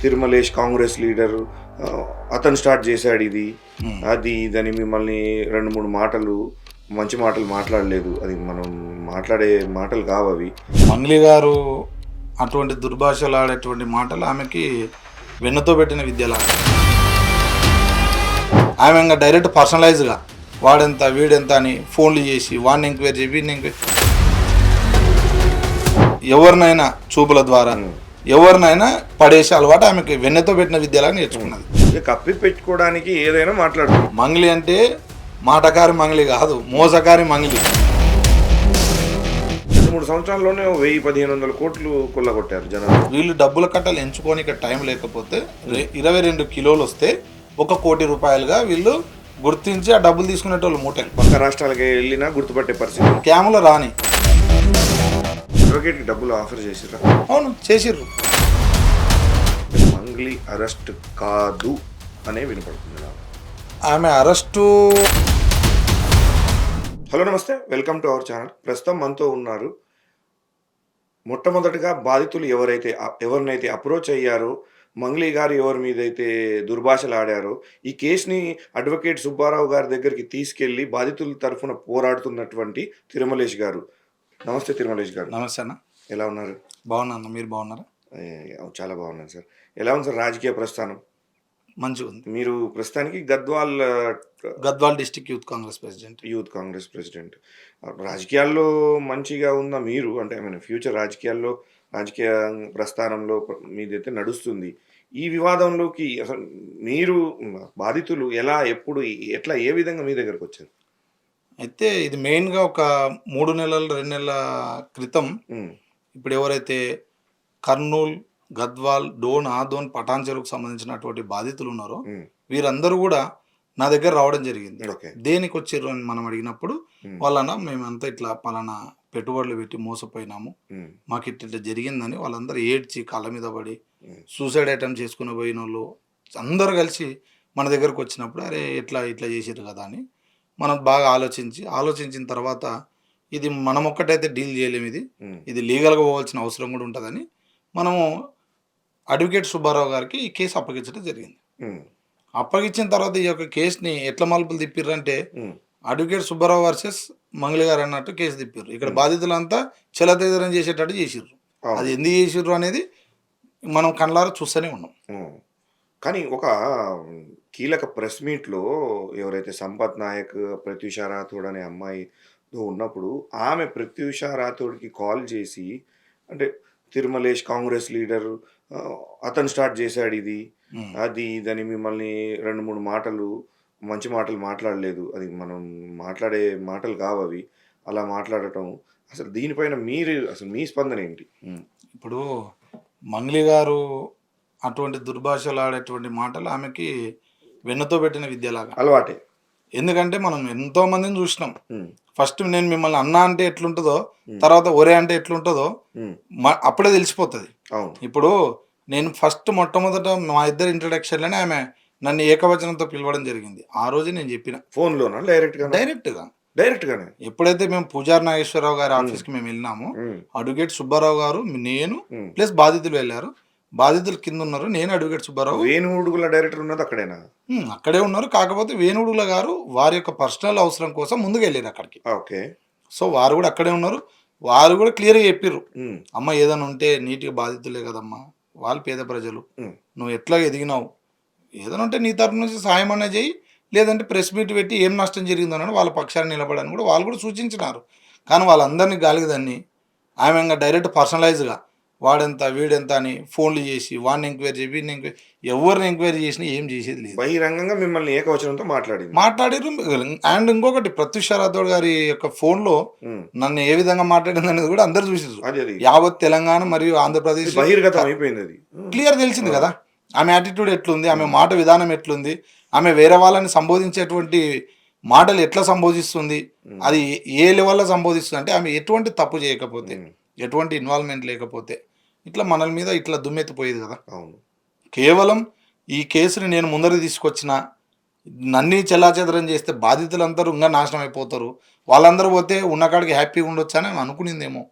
Tirumalesh Congress leader అతను start చేశాడు ఇది అది ఇదని మిమ్మల్ని 2-3 మాటలు మంచి మాటలు మాట్లాడలేదు. అది మనం మాట్లాడే మాటలు కావు అవి. మంగ్లీ గారు అటువంటి దుర్భాషలు ఆడేటువంటి మాటలు ఆమెకి వెన్నతో పెట్టిన విద్యలా. ఆమె ఇంకా డైరెక్ట్ పర్సనలైజ్గా వాడెంత వీడెంత అని ఫోన్లు చేసి వాడిని ఎంక్వైరీ చేసి వీడిని ఎంక్వైరీ, ఎవరినైనా చూపుల ద్వారా ఎవరినైనా పడేసే అలవాటు ఆమెకి వెన్నతో పెట్టిన విద్యలాగా నేర్చుకున్నది. కప్పి పెట్టుకోవడానికి ఏదైనా మాట్లాడుతుంది. మంగ్లీ అంటే మాటకారి మంగ్లీ కాదు, మోసకారి మంగ్లీ. 2-3 సంవత్సరాల్లోనే 1000-1500 కోట్లు కొల్లగొట్టారు జనాలు. వీళ్ళు డబ్బుల కట్టలు ఎంచుకోనికి టైం లేకపోతే 22 కిలోలు వస్తే 1 కోటి రూపాయలుగా వీళ్ళు గుర్తించి ఆ డబ్బులు తీసుకునేటోళ్ళు మూటలు. పక్క రాష్ట్రాలకి వెళ్ళినా గుర్తుపట్టే పరిస్థితి. క్యాముల రాని అడ్వకేట్కి డబ్బులు ఆఫర్ చేసిర్రా? అవును, చేసిర్రు. మంగ్లీ అరెస్ట్ కాదు అనే వినపడుతుంది నాకు. ఆమె అరెస్టు. హలో నమస్తే, వెల్కమ్ టు అవర్ ఛానల్. ప్రస్తుతం మనతో ఉన్నారు మొట్టమొదటిగా బాధితులు ఎవరినైతే అప్రోచ్ అయ్యారో, మంగ్లీ గారు ఎవరి మీద అయితే దుర్భాషలు ఆడారో, ఈ కేసుని అడ్వకేట్ సుబ్బారావు గారి దగ్గరికి తీసుకెళ్లి బాధితుల తరఫున పోరాడుతున్నటువంటి తిరుమలేష్ గారు. నమస్తే తిరుమలేష్ గారు. నమస్తే అన్న, ఎలా ఉన్నారు? బాగున్నా. మీరు బాగున్నారా? చాలా బాగున్నాను సార్. ఎలా ఉంది సార్ రాజకీయ ప్రస్థానం? మంచిగా ఉంది. మీరు ప్రస్తుతానికి Gadwal district youth Congress president. రాజకీయాల్లో మంచిగా ఉన్న మీరు, అంటే ఫ్యూచర్ రాజకీయ ప్రస్థానంలో మీదైతే నడుస్తుంది. ఈ వివాదంలోకి అసలు మీరు బాధితులు ఎలా, ఎప్పుడు, ఎట్లా, ఏ విధంగా మీ దగ్గరకు వచ్చారు? అయితే ఇది మెయిన్గా ఒక 2 నెలల క్రితం ఇప్పుడు ఎవరైతే కర్నూలు, గద్వాల్, డోన్, ఆదోన్, పటాన్ చెరువుకు సంబంధించినటువంటి బాధితులు ఉన్నారో వీరందరూ కూడా నా దగ్గర రావడం జరిగింది. దేనికి వచ్చారు అని మనం అడిగినప్పుడు వాళ్ళన్నా మేమంతా ఇట్లా పలానా పెట్టుబడులు పెట్టి మోసపోయినాము, మాకు ఇట్లా జరిగిందని వాళ్ళందరూ ఏడ్చి కాళ్ళ మీద పడి సూసైడ్ అటెంప్ట్ చేసుకుని పోయిన వాళ్ళు అందరూ కలిసి మన దగ్గరకు వచ్చినప్పుడు అరే ఇట్లా చేసారు కదా అని మనం బాగా ఆలోచించిన తర్వాత ఇది మనం ఒక్కటైతే డీల్ చేయలేము, ఇది లీగల్గా పోవాల్సిన అవసరం కూడా ఉంటుందని మనము అడ్వకేట్ సుబ్బారావు గారికి ఈ కేసు అప్పగించడం జరిగింది. అప్పగించిన తర్వాత ఈ యొక్క కేసుని ఎట్లా మలుపులు తిప్పిర్రంటే అడ్వకేట్ సుబ్బారావు వర్సెస్ మంగ్లీ గారు అన్నట్టు కేసు తిప్పారు. ఇక్కడ బాధితులంతా చెలతెదరం చేసేటట్టు చేసిర్రు. అది ఎందుకు చేసిర్రు అనేది మనం కళ్ళారా చూస్తూనే ఉన్నాం. కానీ ఒక కీలక ప్రెస్ మీట్లో ఎవరైతే సంపత్ నాయక్, ప్రత్యూష రాథోడ్ అనే అమ్మాయితో ఉన్నప్పుడు ఆమె ప్రత్యూష రాథోడ్కి కాల్ చేసి, అంటే తిరుమలేష్ కాంగ్రెస్ లీడర్ అతను స్టార్ట్ చేశాడు ఇది అది ఇదని మిమ్మల్ని 2-3 మాటలు మంచి మాటలు మాట్లాడలేదు. అది మనం మాట్లాడే మాటలు కావు అవి. అలా మాట్లాడటం, అసలు దీనిపైన అసలు మీ స్పందన ఏంటి? ఇప్పుడు మంగ్లీ గారు అటువంటి దుర్భాషలు ఆడేటువంటి మాటలు ఆమెకి వెన్నతో పెట్టిన విద్యలాగా అలవాటే. ఎందుకంటే మనం ఎంతో మందిని చూసినాం. ఫస్ట్ నేను మిమ్మల్ని అన్న అంటే ఎట్లుంటుందో, తర్వాత ఒరే అంటే ఎట్లుంటుందో అప్పుడే తెలిసిపోతుంది. ఇప్పుడు నేను మొట్టమొదట మా ఇద్దరు ఇంట్రడక్షన్లోనే ఆమె నన్ను ఏకవచనంతో పిలవడం జరిగింది. ఆ రోజే నేను చెప్పిన. ఫోన్లోనా? డైరెక్ట్గానే ఎప్పుడైతే మేము పూజారి నాగేశ్వరరావు గారి ఆఫీస్కి మేము వెళ్ళినామో, అడ్వకేట్ సుబ్బారావు గారు, నేను ప్లస్ బాధితులు వెళ్ళారు. బాధితులు కింద ఉన్నారు, నేను అడ్వకేట్ సుబ్బారావు. వేణుగుల డైరెక్టర్ ఉన్నది అక్కడేనా? అక్కడే ఉన్నారు. కాకపోతే వేణుగుల గారు వారి యొక్క పర్సనల్ అవసరం కోసం ముందుకు వెళ్ళారు అక్కడికి. ఓకే. సో వారు కూడా అక్కడే ఉన్నారు. వారు కూడా క్లియర్గా చెప్పారు, అమ్మ ఏదైనా ఉంటే నీట్గా బాధితులే కదమ్మా, వాళ్ళు పేద ప్రజలు, నువ్వు ఎట్లా ఎదిగినావు, ఏదైనా ఉంటే నీ తరఫు నుంచి సాయం అనే చేయి, లేదంటే ప్రెస్ మీట్ పెట్టి ఏం నష్టం జరిగిందన్నాడు వాళ్ళ పక్షాన్ని నిలబడని కూడా వాళ్ళు కూడా సూచించినారు. కానీ వాళ్ళందరినీ గాలిగదాన్ని ఆమె ఇంకా డైరెక్ట్ పర్సనలైజ్గా వాడెంత వీడెంత అని ఫోన్లు చేసి వాడిని ఎంక్వైరీ చేసి వీడిని ఎంక్వైరీ, ఎవరిని ఎంక్వైరీ చేసినా ఏం చేసేది లేదు. బహిరంగంగా మిమ్మల్ని ఏకవచనంతో మాట్లాడారు. అండ్ ఇంకొకటి ప్రత్యూష రాథోడ్ గారి యొక్క ఫోన్లో నన్ను ఏ విధంగా మాట్లాడింది అనేది కూడా అందరు చూసారు. యావత్ తెలంగాణ మరియు ఆంధ్రప్రదేశ్ బహిర్గతం అయిపోయింది. అది క్లియర్ తెలిసింది కదా ఆమె యాటిట్యూడ్ ఎట్లుంది, ఆమె మాట విధానం ఎట్లుంది, ఆమె వేరే వాళ్ళని సంబోధించేటువంటి మాటలు ఎట్లా సంబోధిస్తుంది, అది ఏ లెవెల్లో సంబోధిస్తుంది అంటే ఆమె ఎటువంటి తప్పు చేయకపోతే, ఎటువంటి ఇన్వాల్వ్మెంట్ లేకపోతే ఇట్లా మనల మీద ఇట్లా దుమ్మెత్తిపోయేది కదా. అవును. కేవలం ఈ కేసుని నేను ముందర తీసుకొచ్చిన, నన్నీ చెల్లాచెదరం చేస్తే బాధితులందరూ ఇంకా నాశనం అయిపోతారు, వాళ్ళందరూ పోతే ఉన్నకాడికి హ్యాపీగా ఉండొచ్చు అని అనుకునిందేమో.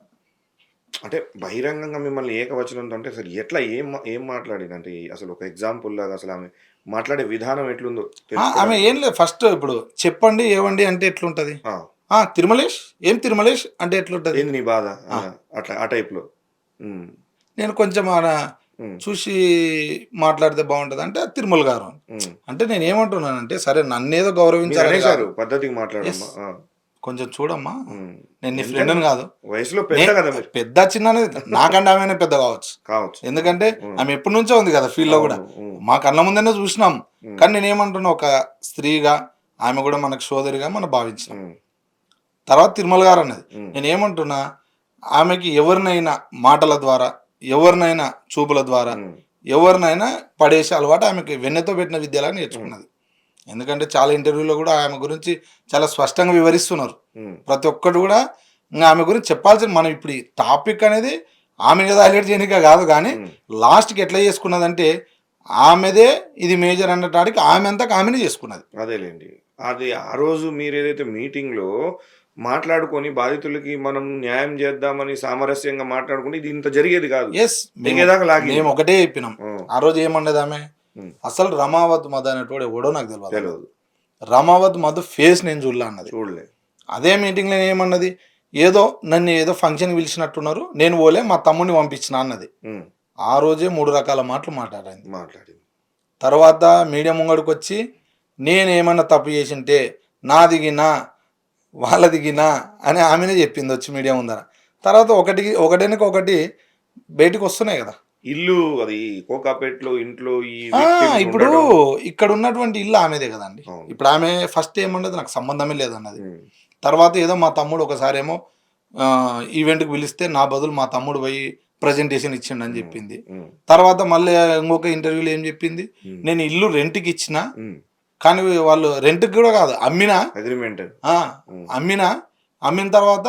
అంటే బహిరంగంగా మిమ్మల్ని ఏకవచనంతో అంటే అసలు ఎట్లా ఏం మాట్లాడిందంటే అసలు ఒక ఎగ్జాంపుల్ లాగా అసలు ఆమె మాట్లాడే విధానం ఎట్లుందో ఆమె తెలుసుకోవడానికి? ఏం లేదు, ఫస్ట్ ఇప్పుడు చెప్పండి ఏవండి అంటే ఎట్లుంటది? ఆ! తిరుమలేష్, ఏం తిరుమలేష్ అంటే ఎట్లుంటది? ఏంది నీ బాధ? ఆ! అట్లా ఆ టైప్‌లో. హ్మ్. నేను కొంచెం హ్మ్. చూసి మాట్లాడితే బాగుంటదంటే తిరుమల గారు అని. హ్మ్. అంటే నేనేమంటున్నానంటే, సరే నన్నేదో గౌరవించాలని మీరనేసారు కాదు. పద్ధతిగా యెస్. మాట్లాడమ్మా. ఆ! కొంచెం చూడమ్మా, హ్మ్. నేను నీ ఎంతైనా ఫ్రెండ్‌ని కాదు. వయసులో నే పెద్ద గదా మీరు. పెద్ద, చిన్న అనేది నాకంటే ఆమెనే పెద్ద కావచ్చు. కావచ్చు. హ్మ్. ఎందుకంటే హ్మ్. ఆమె ఎప్పటినుంచో ఉంది కదా ఫీల్డ్‌లో గూడా. అవును. హ్మ్. మా కళ్ళ ముందనే చూసినాం. హ్మ్. కానీ నేనేమంటున్నా, ఒక స్త్రీగా ఆమె గూడా మనకు సోదరిగా మనం భావించినాం. హ్మ్. తర్వాత తిరుమల గారన్నది. హ్మ్. నేనేమంటున్నా, ఆమెకి ఎవరినైనా మాటల ద్వారా, ఎవరినైనా చూపుల ద్వారా, హ్మ్. ఎవరినైనా పడేసే అలవాటు ఆమెకి వెన్నెతో పెట్టిన విద్యలాగా హ్మ్. నేర్చుకున్నది. ఎందుకంటే చాలా ఇంటర్వ్యూలో కూడా ఆమె గురించి చాలా స్పష్టంగా వివరిస్తున్నారు. హ్మ్. ప్రతి ఒక్కటి కూడా ఇంగ ఆమె గురించి చెప్పాల్సిన, మనం ఇప్పుడు ఈ టాపిక్ అనేది ఆమె మీద హైలైట్ చేయడానికే కాదు కానీ, హ్మ్. లాస్ట్‌కి ఎట్లా చేసుకున్నదంటే, ఆమెదే ఇది మేజర్ అన్నటాడికి ఆమె అంతకు ఆమెనే చేసుకున్నది. అదేలెండి. అది ఆ రోజు మీరేదైతే మీటింగ్‌లో మాట్లాడుకొని బాధితులకి మనం న్యాయం చేద్దామని సామరస్యంగా మాట్లాడుకుంటే ఇది ఇంత జరిగేది కాదు. యెస్. తెగేదాకా లాగింది. మేము ఒకటే చెప్పినాం. హ్మ్. ఆ రోజు ఏమన్నది ఆమె? హ్మ్. అసలు రమావత్ మధు అనేటోడు ఎవడో నాకు తెలవదు అన్నది. తెలవదు. రమావత్ మధు ఫేస్ నేను చూడలే అన్నది. చూడలే. అదే మీటింగ్‌లో ఏమన్నది? ఏదో నన్ను ఏదో ఫంక్షన్‌కి పిలిచినట్టున్నారు. నేను పోలే, మా తమ్ముడిని పంపించిన అన్నది. హ్మ్. ఆ రోజే 3 రకాల మాటలు మాట్లాడింది. మాట్లాడింది. తర్వాత మీడియా ముంగడికొచ్చి నేనేమన్నా తప్పు చేసుంటే నాది గినా, వాళ్ళది గినా అని ఆమెనే చెప్పింది వచ్చి మీడియా ముందర. తర్వాత ఒకటెనక ఒకటి బయటికొస్తున్నాయి కదా! ఇల్లు అది కోకాపేట్‌లో ఇంట్లో ఈ ఆ! విక్టిమ్స్ ఇప్పుడు ఉండడం. ఇక్కడున్నటువంటి ఇల్లు ఆమెదే గదండీ. అవును. ఇప్పుడు ఆమె ఫస్ట్ ఏమన్నది, నాకు సంబంధమే లేదన్నది. హ్మ్. తర్వాత ఏదో మా తమ్ముడు ఒకసారేమో ఈవెంట్‌కి పిలిస్తే నా బదులు మా తమ్ముడు పోయి ప్రజెంటేషన్ ఇచ్చిండని హ్మ్. జెప్పింది. హ్మ్. తర్వాత మళ్ళీ ఇంకొక ఇంటర్వ్యూలో ఏం జెప్పింది, హ్మ్. నేను ఇల్లు రెంట్‌కిచ్చినా, హ్మ్. కానీ వాళ్ళు రెంట్‌కి గూడా గాదు, అమ్మినా. అగ్రీమెంట్. ఆ! హ్మ్. అమ్మినా. అమ్మిన తర్వాత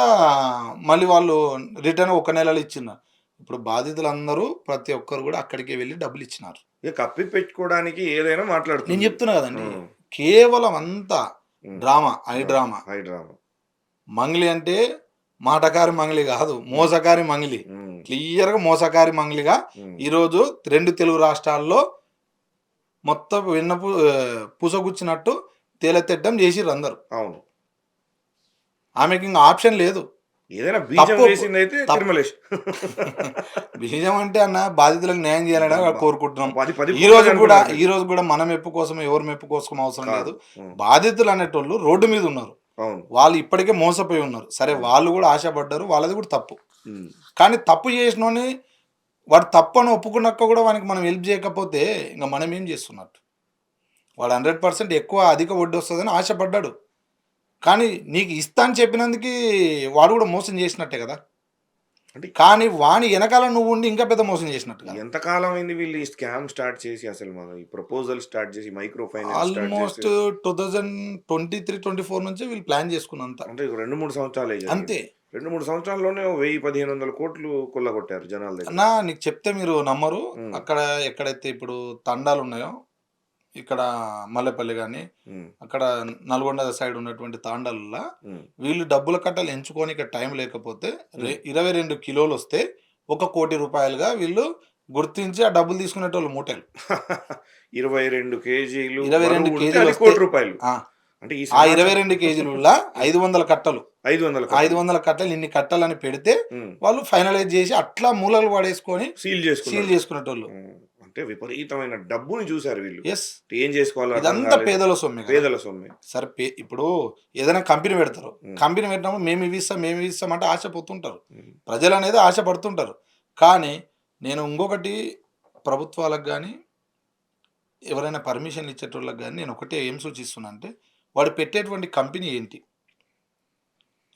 మళ్ళీ వాళ్ళు రిటర్న్ ఒక నెలలో ఇచ్చిన్నారు. ఇప్పుడు బాధితులందరూ ప్రతి ఒక్కరు గూడా అక్కడికే వెళ్లి డబ్బులిచ్చినారు. ఇక కప్పిపెట్టుకోవడానికి ఏదైనా నేను మాట్లాడుతుంది. చెప్తున్నా కదండి. హ్మ్. కేవలం అంతా హ్మ్. Drama, drama. Drama. High drama. Mangli అంటే మాటకారి మంగ్లీ కాదు, హ్మ్. మోసకారి మంగ్లీ. హ్మ్. క్లియర్‌గా మోసకారి మంగ్లీగా హ్మ్. ఈరోజు 2 తెలుగు రాష్ట్రాల్లో మొత్తం పూసగుచ్చినట్టు తేలతెట్టం చేసిర్రు అందరూ. అవును. ఆమెకింక ఆప్షన్ లేదు. ఏదైనా బీజం తప్పు ఒప్పు వేసిందైతే తప్ తిరుమలేష్. బీజం అంటే అన్న బాధితులకు న్యాయం చేయాలని అబ్బబ్బా! కోరుకుంటున్నాం. అది 10 కోట్ల చనిపోయినారు మీరు. ఈ రోజు కూడా మన మెప్పు కోసం, ఎవరి మెప్పు కోసం అవసరం కాదు. లేదు. హ్మ్. బాధితులు అనేటోళ్ళు రోడ్డు మీద ఉన్నారు. అవును. వాళ్ళు ఇప్పటికే మోసపోయి ఉన్నారు. సరే, అవును. వాళ్ళు కూడా ఆశపడ్డారు. వాళ్ళది కూడా తప్పు. హ్మ్. కానీ తప్పు చేసినోడిని, వాడు తప్పని ఒప్పుకున్నాక కూడా వానికి మనం హెల్ప్ చేయకపోతే ఇంక మనం ఏం చేస్తున్నట్టు? వాడు 100% ఎక్కువ అధిక వడ్డీ వస్తదని ఆశపడ్డాడు. కానీ నీకు ఇస్తా అని చెప్పినందుకు వాడు కూడా మోసం చేసినట్టే కదా! అంటే కానీ వాని ఎనకాల నువ్వుండి ఇంకా పెద్ద మోసం చేసినట్టు కదా! ఎంత కాలం అయింది వీళ్ళు ఈ స్కామ్ స్టార్ట్ చేసి అసలు మన ఈ ప్రపోజల్ స్టార్ట్ చేసి మైక్రో ఫైనాన్స్ స్టార్ట్ చేసి ఆల్మోస్ట్ 2023, 24 నుంచి వీళ్ళు ప్లాన్ చేసుకున్నంత. అంటే 2, 3 సంవత్సరాలే జరిగింది. అంతే. 2, 3 సంవత్సరాల్లోనే 1000, 1500 కోట్లు కొల్లగొట్టారు జనాల దగ్గర. అన్నా, నీకు చెప్తే మీరు నమ్మరు. హ్మ్. అక్కడ ఎక్కడైతే ఇప్పుడు తండాలున్నాయో, ఇక్కడ మల్లెపల్లి గాని, హ్మ్. అక్కడ నల్గొండ సైడ్ ఉన్నటువంటి తాండాలల్ల హ్మ్. వీళ్ళు డబ్బుల కట్టలు ఎంచుకోనికి టైం లేకపోతే హ్మ్. 22 కిలోలొస్తే ₹1,00,00,000గా వీళ్ళు గుర్తించి ఆ డబ్బులు తీసుకునేటోళ్ళు మూటలు. 22 కేజీలు 22 బరువు ఉంటే అది కేజీలొస్తే ₹1,00,00,000. ఆ! అంటే ఈ ఆ సమాజం 22 కేజీలల్ల 500 కట్టలు. 500 కట్టలు. 500 కట్టలు, ఇన్ని కట్టలని పెడితే హ్మ్. వాళ్ళు ఫైనలైజ్ చేసి అట్లా మూలలు పడేసుకొని సీల్ సీల్ చేసుకున్నారు. చేసుకునేటోళ్ళు. హ్మ్. అంటే విపరీతమైన డబ్బుని చూసారు వీళ్ళు. యెస్. ఏం చేసుకోవాలో అర్థం ఇదంతా కాలేదు. పేదల సొమ్మే కదా! పేదల సొమ్మే. సరే, ఇప్పుడు ఏదైనా కంపెనీ పెడతారు. హ్మ్. కంపెనీ పెట్టినప్పుడు మేము ఇవి ఇస్తాం అంటే ఆశపోతుంటారు. హ్మ్. ప్రజలనేది ఆశపడుతుంటారు. కానీ నేను ఇంకొకటి, ప్రభుత్వాలకు గాని, ఎవరైనా పర్మిషన్‌లు ఇచ్చేటోళ్ళకి గాని నేను ఒకటే ఏం సూచిస్తున్నా అంటే, వాడు పెట్టేటువంటి కంపెనీ ఏంటి?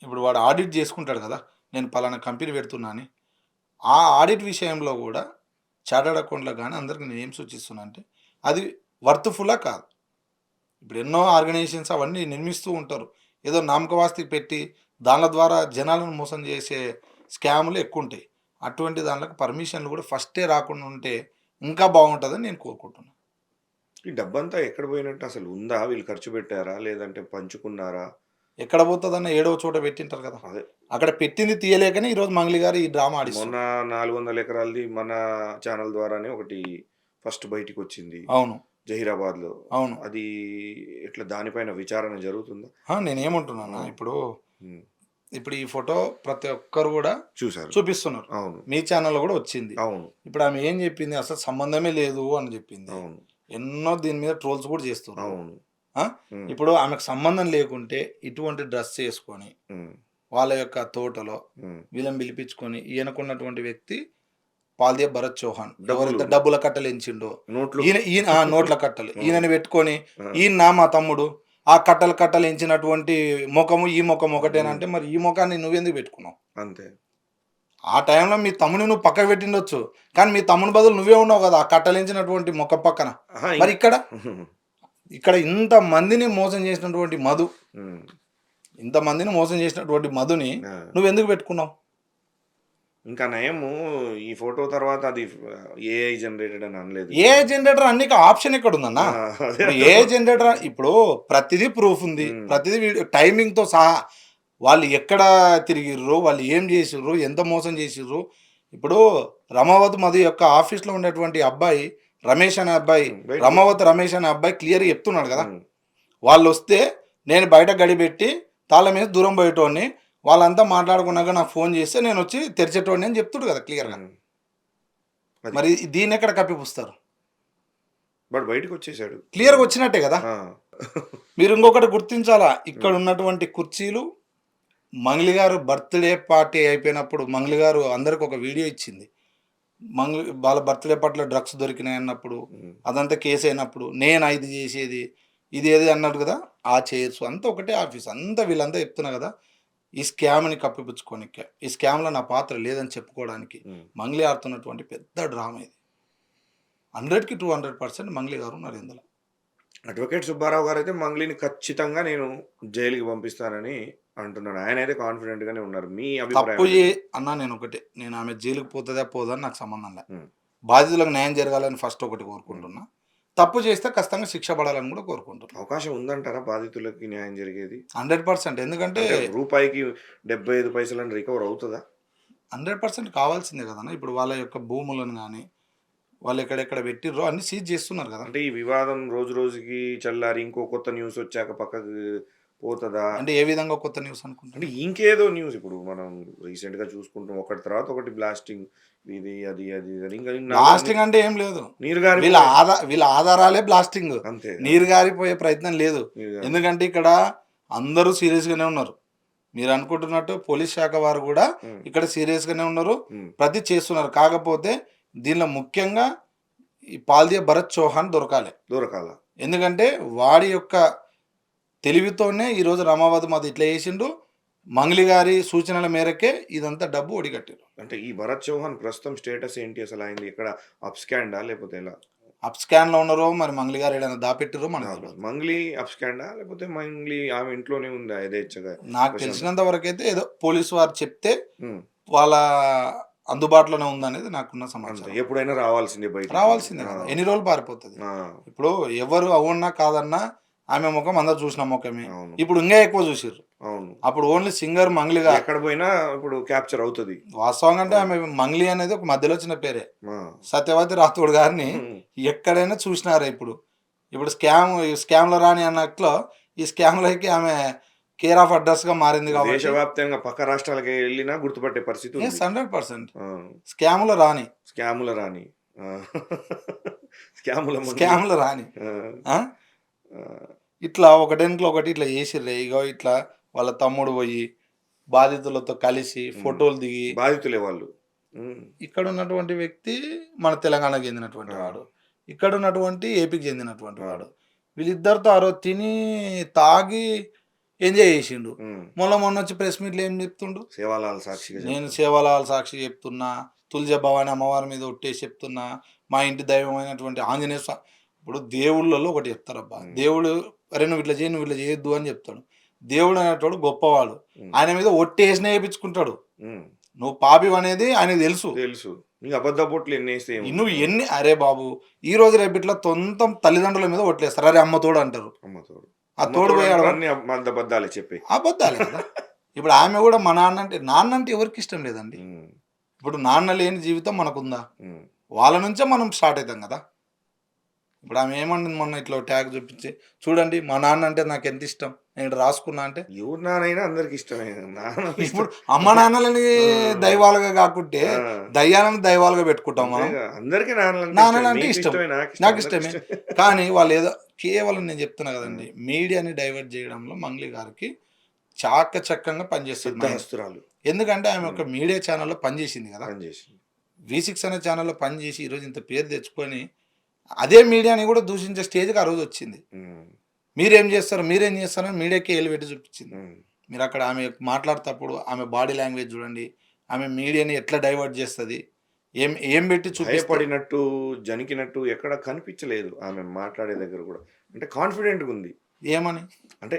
ఇప్పుడు వాడు ఆడిట్ చేసుకుంటాడు కదా! నేను పలానా కంపెనీ పెడుతున్నా అని. ఆ ఆడిట్ విషయంలో గూడా చార్టర్డ్ అకౌంట్‌లకు గాని అందరికి నేనేం సూచిస్తున్నా అంటే, అది వర్త్‌ఫుల్లా కాదా? ఇప్పుడు ఎన్నో ఆర్గనైజేషన్స్ అవన్నీ నిర్మిస్తూ ఉంటారు. ఏదో నామకవాస్తికి పెట్టి దానిల ద్వారా జనాలను మోసం చేసే స్కాములు ఎక్కువుంటాయి. అటువంటి దాంట్లకు పర్మిషన్‌లు కూడా ఫస్టే రాకుండా ఉంటే ఇంకా బాగుంటదని నేను కోరుకుంటున్నా. ఈ డబ్బంతా ఎక్కడ పోయినట్టు అసలు ఉందా? వీళ్ళు ఖర్చు పెట్టారా? లేదంటే పంచుకున్నారా? ఎక్కడ పోతుందన్న ఏడవ చోట పెట్టింటారు కదా, అదే అక్కడ పెట్టింది తీయలేకనే ఈరోజు మంగ్లీ గారు ఈ డ్రామా మొన్న ఆడిస్తారు. 400 ఎకరాలది మన ఛానల్ ద్వారానే ఒకటి ఫస్ట్ బయటికొచ్చింది అవును, జహీరాబాద్‌లో. అవును. అది ఎట్లా దానిపైన విచారణ జరుగుతుందా? నేనేమంటున్నానా, హ్మ్. ఇప్పుడు హ్మ్. ఇప్పుడు ఈ ఫోటో ప్రతి ఒక్కరు కూడా చూసారు. చూపిస్తున్నారు. అవును. మీ ఛానల్లో కూడా వచ్చింది. అవును. ఇప్పుడు ఆమె ఏం చెప్పింది, అసలు సంబంధమే లేదు అని చెప్పింది. అవును. ఎన్నో దీని మీద ట్రోల్స్ కూడా చేస్తున్నారు. అవును. ఆ? హ్మ్. ఇప్పుడు ఆమెకు సంబంధం లేకుంటే ఇటువంటి డ్రెస్ చేసుకొని హ్మ్. వాళ్ళ యొక్క తోటలో హ్మ్. వీళ్ళని పిలిపించుకొని ఈయనకున్నటువంటి వ్యక్తి పాల్దే భరత్ చౌహాన్, డబ్బులు ఎవరైతే డబ్బుల కట్టలు ఎంచిండో నోట్లు ఈయన ఈయన నోట్ల కట్టలు ఆ! ఈయనని పెట్టుకొని, ఆ! ఈయన మా తమ్ముడు, ఆ కట్టలు కట్టలు ఎంచినటువంటి ముఖము ఈ ముఖం హ్మ్. ఒకటేనంటే మరి ఈ ముఖాన్ని నువ్వెందుకు పెట్టుకున్నావు? అంతే. ఆ టైంలో మీ తమ్ముని నువ్వు పక్కకు పెట్టిండొచ్చు, కానీ మీ తమ్ముని బదులు నువ్వే ఉన్నావు కదా ఆ కట్టలించినటువంటి ముఖం పక్కన. అహా! మరి ఇక్కడ ఇంతమందిని మోసం చేసినటువంటి మధు, హ్మ్. ఇంతమందిని మోసం చేసినటువంటి మధుని ఆ! నువ్వెందుకు పెట్టుకున్నావు? ఇంకా నయము ఈ ఫోటో తర్వాత అది ఏఐ జనరేటెడ్ అని అనలేదు. ఏ జనరేటర్ అన్ని ఆప్షన్ ఎక్కడ ఉందన్న? ఆ! అదే ఇప్పుడు ఏ జనరేటర్, ఇప్పుడు ప్రతిదీ ప్రూఫ్ ఉంది, హ్మ్. ప్రతిదీ వీడియో టైమింగ్తో సహా వాళ్ళు ఎక్కడ తిరిగిర్రు, వాళ్ళు ఏం చేసిర్రు, ఎంత మోసం చేసిర్రు. ఇప్పుడు రమావతి మధు యొక్క ఆఫీస్లో ఉండేటువంటి అబ్బాయి రమేష్ అనే అబ్బాయి, బయటకొచ్చింది. రమావతి రమేష్ అనే అబ్బాయి క్లియర్గా చెప్తున్నాడు కదా, హ్మ్. వాళ్ళు వస్తే నేను బయట గడిపెట్టి తాళం మీద దూరం పోయేటోడిని, వాళ్ళంతా మాట్లాడుకున్నాక నాకు ఫోన్ చేస్తే నేను వచ్చి తెరిచేటోడిని అని చెప్తుడు కదా క్లియర్గా. హ్మ్. అది. మరి దీన్ని ఎక్కడ కప్పిపుస్తారు? వాడు బయటికొచ్చేసాడు. క్లియర్గా వచ్చినట్టే కదా. ఆ! మీరు ఇంకొకటి గుర్తించాలా, ఇక్కడ హ్మ్. ఉన్నటువంటి కుర్చీలు మంగ్లీ గారు బర్త్డే పార్టీ అయిపోయినప్పుడు మంగ్లీ గారు అందరికి ఒక వీడియో ఇచ్చింది. వాళ్ళ బర్త్డే పట్ల డ్రగ్స్ దొరికినాయి అన్నప్పుడు, హ్మ్. అదంతా కేసు అయినప్పుడు నేను ఇది చేసేది ఇది ఏది అన్నాడు కదా, ఆ చైర్స్ అంతా ఒకటే ఆఫీస్ అంతా వీళ్ళంతా చెప్తున్నా కదా, ఈ స్కామ్ని కప్పిపుచ్చుకోనికే, ఈ స్కామ్లో నా పాత్ర లేదని చెప్పుకోవడానికి హ్మ్. మంగ్లీ ఆడుతున్నటువంటి పెద్ద డ్రామా ఇది. 100కి 200% మంగ్లీ గారు ఉన్నారు ఇందులో. అడ్వకేట్ సుబ్బారావు గారైతే మంగ్లీని ఖచ్చితంగా నేను జైలుకి పంపిస్తానని అంటున్నాడు. ఆయనైతే కాన్ఫిడెంట్‌గానే ఉన్నారు. మీ అభిప్రాయం తప్పు ఏంటి? అన్నా నేను ఆమె జైలుకి పోతుందా పోదా అని నాకు సంబంధం లేదు. హ్మ్. బాధితులకు న్యాయం జరగాలని ఫస్ట్ ఒకటి హ్మ్. కోరుకుంటున్నా. తప్పు చేస్తే ఖచ్చితంగా శిక్ష పడాలని కూడా కోరుకుంటున్నా. అవకాశం ఉందంటారా బాధితులకి న్యాయం జరిగేది? 100%. ఎందుకంటే అంటే రూపాయికి 75 పైసలని రికవర్ అవుతదా? 100% కావాల్సిందే కదన్నా. ఇప్పుడు వాళ్ళ యొక్క భూములను గానీ, వాళ్ళు ఎక్కడెక్కడ పెట్టిర్రో అన్నీ సీజ్ చేస్తున్నారు కదా. అంటే ఈ వివాదం రోజు రోజుకి చల్లారి ఇంకో కొత్త న్యూస్ వచ్చాక పక్కకు పోతదా? అంటే ఏ విధంగా కొత్త న్యూస్ అంటే అనుకుంటున్నారు? ఇంకేదో న్యూస్ ఇప్పుడు మనం రీసెంట్‌గా చూసుకుంటాం. ఒకటి తర్వాత ఒకటి బ్లాస్టింగ్ ఇది, అది, అది అని ఇంకా బ్లాస్టింగ్ అంటే ఏం లేదు. నీరు వీళ్ళ గారిపోయే వీళ్ళ ఆధారాలే బ్లాస్టింగ్. అంతే. నీరు గారిపోయే ప్రయత్నం లేదు. నీరు గారి ఎందుకంటే ఇక్కడ అందరూ సీరియస్‌గానే ఉన్నారు. మీరు అనుకుంటున్నట్టు పోలీస్ శాఖ వారు కూడా హ్మ్. ఇక్కడ సీరియస్‌గానే ఉన్నారు. హ్మ్. ప్రతి చేస్తున్నారు. కాకపోతే దీనిలో ముఖ్యంగా ఈ పాల్దియా భరత్ చౌహాన్ దొరకాలి. దొరకాల. ఎందుకంటే వాడి యొక్క తెలివితోనే ఈరోజు రమావతి మాది ఇట్లా చేసిండు. మంగ్లీ గారి సూచనల మేరకే ఇదంతా డబ్బు ఒడిగట్టారు. అంటే ఈ భరత్ చౌహాన్ ప్రస్తుతం స్టేటస్ ఏంటి అసలు ఆయనది ఎక్కడ అప్‌స్కాండా లేకపోతే ఎలా? అప్ స్కాన్‌లో ఉన్నారో మరి మంగ్లీ గారు ఏడైనా దాపెట్టిర్రో మనకు రాదు. తెలవదు. మంగ్లీ అప్‌స్కాండా లేకపోతే మంగ్లీ ఆమె ఇంట్లోనే ఉందా యథేచ్ఛగా నాకు ప్రశాంతం? తెలిసినంత వరకైతే ఏదో పోలీసు వారు చెప్తే హ్మ్. వాళ్ళ అందుబాటులోనే ఉందనేది నాకున్న అంతే. సమాచారం. ఎప్పుడైనా రావాల్సిందే బయటికి. రావాల్సిందే ఆ! కదా. ఎన్ని రోజులు పారిపోతది? ఆ! ఇప్పుడు ఎవరు అవున్నా కాదన్నా ఆమె ముఖం అందరూ చూసిన ముఖమే. అవును. ఇప్పుడు ఇంకా ఎక్కువ చూసిర్రు. అవును. అప్పుడు ఓన్లీ సింగర్ మంగ్లీగా ఎక్కడ పోయినా ఇప్పుడు క్యాప్చర్ అవుతది. వాస్తవంగా అంటే అవును. ఆమె మంగ్లీ అనేది ఒక మధ్యలో వచ్చిన పేరే. ఆ! సత్యవతి రాథోడ్ గారిని హ్మ్. ఎక్కడైనా చూసినారే ఇప్పుడు. ఇప్పుడు స్కామ్‌లో రాణి అన్నట్లు ఈ స్కామ్‌లోకి ఆమె కేర్ ఆఫ్ అడ్రస్‌గా మారింది కాబట్టి దేశవ్యాప్తంగా పక్క రాష్ట్రాలకి ఎళ్ళినా గుర్తుపట్టే పరిస్థితి ఎస్ ఉంది. 100% ఆ! స్కామ్‌లో రాణి. స్కాముల రాణి. ఆ! స్కాముల మంగ్లీ. స్కామ్‌లో రాణి. ఆ! ఆ! ఆ! ఇట్లా ఒకటెనకల ఒకటి ఇట్లా చేసిర్రే. ఇగో ఇట్లా వాళ్ళ తమ్ముడు పోయి బాధితులతో కలిసి హ్మ్. ఫోటోలు దిగి, బాధితులే వాళ్ళు. హ్మ్. ఇక్కడ ఉన్నటువంటి వ్యక్తి మన తెలంగాణకు చెందినటువంటి ఆ! వాడు. ఇక్కడ ఉన్నటువంటి ఏపీకి చెందినటువంటి ఆ! వాడు. వీళ్ళిద్దరితో ఆ రోజు తిని, తాగి ఎంజాయ్ చేసిండు. హ్మ్. మొన్నొచ్చి ప్రెస్ మీట్‌లో ఏం చెప్తుండు? సేవాలాల్ సాక్షిగా నేను చెప్తాను. సేవలాల్ సాక్షి చెప్తున్నా, తులజ భవాని అమ్మవారి మీద ఒట్టేసి చెప్తున్నా, మా ఇంటి దైవమైనటువంటి ఆంజనేయ ఇప్పుడు దేవుళ్ళలో ఒకటి చెప్తారబ్బా. హ్మ్. దేవుడు "అరే! నువ్వు ఇట్లా చెయ్యి, నువ్వు ఇట్లా చేయొద్దు" అని చెప్తాడు. దేవుడు అనేటోడు గొప్పవాడు. హ్మ్. ఆయన మీద ఒట్టేసినా ఏపిచ్చుకుంటాడు. హ్మ్. నువ్వు పాపివనేది ఆయనకు తెలుసు. తెలుసు. నీకు అబద్ధపు బొట్లు ఎన్నేస్తే ఏముంది? నువ్వు అరే బాబు! ఈ రోజు రేపు ఇట్లా తొంతం తల్లిదండ్రుల మీద ఒట్లేస్తారు. అరే అమ్మ తోడు అంటారు. అమ్మ తోడు. ఆ తోడుపోయే అన్ని అబద్ధాలే చెప్పి. అబద్ధాలే కదా! ఇప్పుడు ఆమె కూడా మా నాన్న అంటే ఎవరికి ఇష్టం లేదండి. హ్మ్. ఇప్పుడు నాన్న లేని జీవితం మనకుందా? హ్మ్. వాళ్ళ నుంచే మనం స్టార్ట్ అయితాం కదా! ఇప్పుడు ఆమె ఏమన్నది మొన్న ఇట్లా ట్యాగ్ చూపించి, చూడండి మా నాన్న అంటే నాకెంత ఇష్టం. నేను ఈడ రాసుకున్నా అంటే, ఎవరి నాన్నైనా అందరికి ఇష్టమే. నాన్న ఇప్పుడు ఇష్టం. అమ్మ నాన్నలని ఆ! దైవాలుగా కాకుంటే, ఆ! దయ్యాలను దైవాలుగా పెట్టుకుంటాం మనం. అంతేగా. అందరికి నాన్నలంటే ఇష్టమే. నాన్నలంటే మీకు ఇష్టం. ఇష్టమే, నాకిష్టం, అందరికి నాకిష్టమే. ఇష్టమే. కానీ వాళ్ళేదో కేవలం నేను చెప్తున్నా హ్మ్. కదండీ! మీడియాని డైవర్ట్ చేయడంలో మంగ్లీ గారికి చాకచక్యంగా పనిచేస్తది మైండ్. సిద్ధహస్తురాలు. ఎందుకంటే ఆమె ఒక హ్మ్. మీడియా ఛానెల్‌లో పనిచేసింది కదా! పని చేసింది. V6 అనే ఛానెల్‌లో పనిచేసి ఈరోజు ఇంత పేరు తెచ్చుకొని, అదే మీడియాని కూడా దూషించే స్టేజ్‌కి ఆ రోజొచ్చింది. హ్మ్. మీరేం చేస్తారు? మీరేం చేస్తారని మీడియాకే ఏలు పెట్టి చూపించింది. హ్మ్. మీరక్కడ ఆమె మాట్లాడేటప్పుడు ఆమె బాడీ లాంగ్వేజ్ చూడండి. ఆమె మీడియాని ఎట్లా డైవర్ట్ చేస్తది. ఏం ఏం పెట్టి చూపిస్తే భయపడినట్టు, జనికినట్టు ఎక్కడ కనిపించలేదు ఆమె మాట్లాడే దగ్గర గూడా. అంటే కాన్ఫిడెంట్‌గుంది. ఏమని? అంటే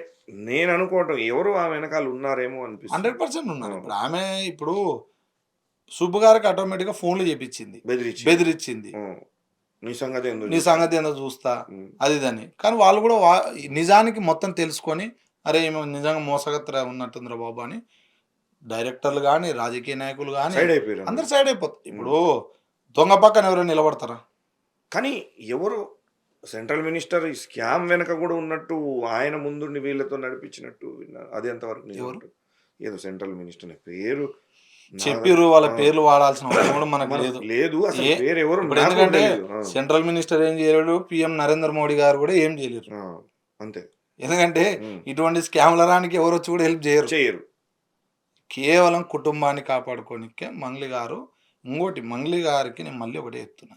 నేననుకోవటం ఎవరో ఆమె వెనకాల ఉన్నారేమో అనిపిస్తుంది. 100% ఆ! ఉన్నారు. ఇప్పుడు సుబ్బు గారికి ఆటోమేటిక్‌గా ఫోన్‌లు చేపిచ్చింది. బెదిరిచ్చింది. బెదిరిచ్చింది. హ్మ్. నీ సంగతేందో నీ జూస్తా. సంగతేందో చూస్తా. హ్మ్. అది ఇదని. కానీ వాళ్ళు కూడా నిజానికి మొత్తం తెలుసుకొని, అరే! ఈమె నిజంగా మోసగత్తె ఉన్నట్టుందిరా బాబు అని డైరెక్టర్లు గాని, రాజకీయ నాయకులు గాని సైడ్ అయిపోయారు అందరూ అందరూ. సైడ్ అయిపోతారు. హ్మ్. ఇప్పుడు దొంగ పక్కన ఎవరైనా నిలబడతారా? కానీ ఎవరు సెంట్రల్ మినిస్టర్ ఈ స్కామ్ వెనక గూడా ఉన్నట్టు ఆయన ముందుండి వీళ్ళతో నడిపించినట్టు విన్నా. అది ఎంతవరకు ఎవరు? నిజమంటారు? ఏదో సెంట్రల్ మినిస్టర్ పేరు నా చెప్పిర్రు వాళ్ళ ఆ! పేర్లు వాడాల్సిన అవసరం కూడా మనకు మనకు లేదు. లేదు. అసలు ఏ పేరెవరో ఇప్పుడు నాకు గూడా ఎందుకంటే తెలీదు. ఆ! సెంట్రల్ మినిస్టర్ ఏం చేయలేడు. పీఎం నరేంద్ర మోడీ గారు కూడా ఏం చేయలేరు. ఆ! అంతే. ఎందుకంటే హ్మ్. ఇటువంటి స్కామ్‌లరానికి ఎవరొచ్చి కూడా హెల్ప్ చేయరు. చెయ్యరు. కేవలం కుటుంబాన్ని కాపాడుకోనికే మంగ్లీ గారు ఇంకోటి మంగ్లీ గారికి నేను మళ్ళీ ఒకటే చెప్తున్నా.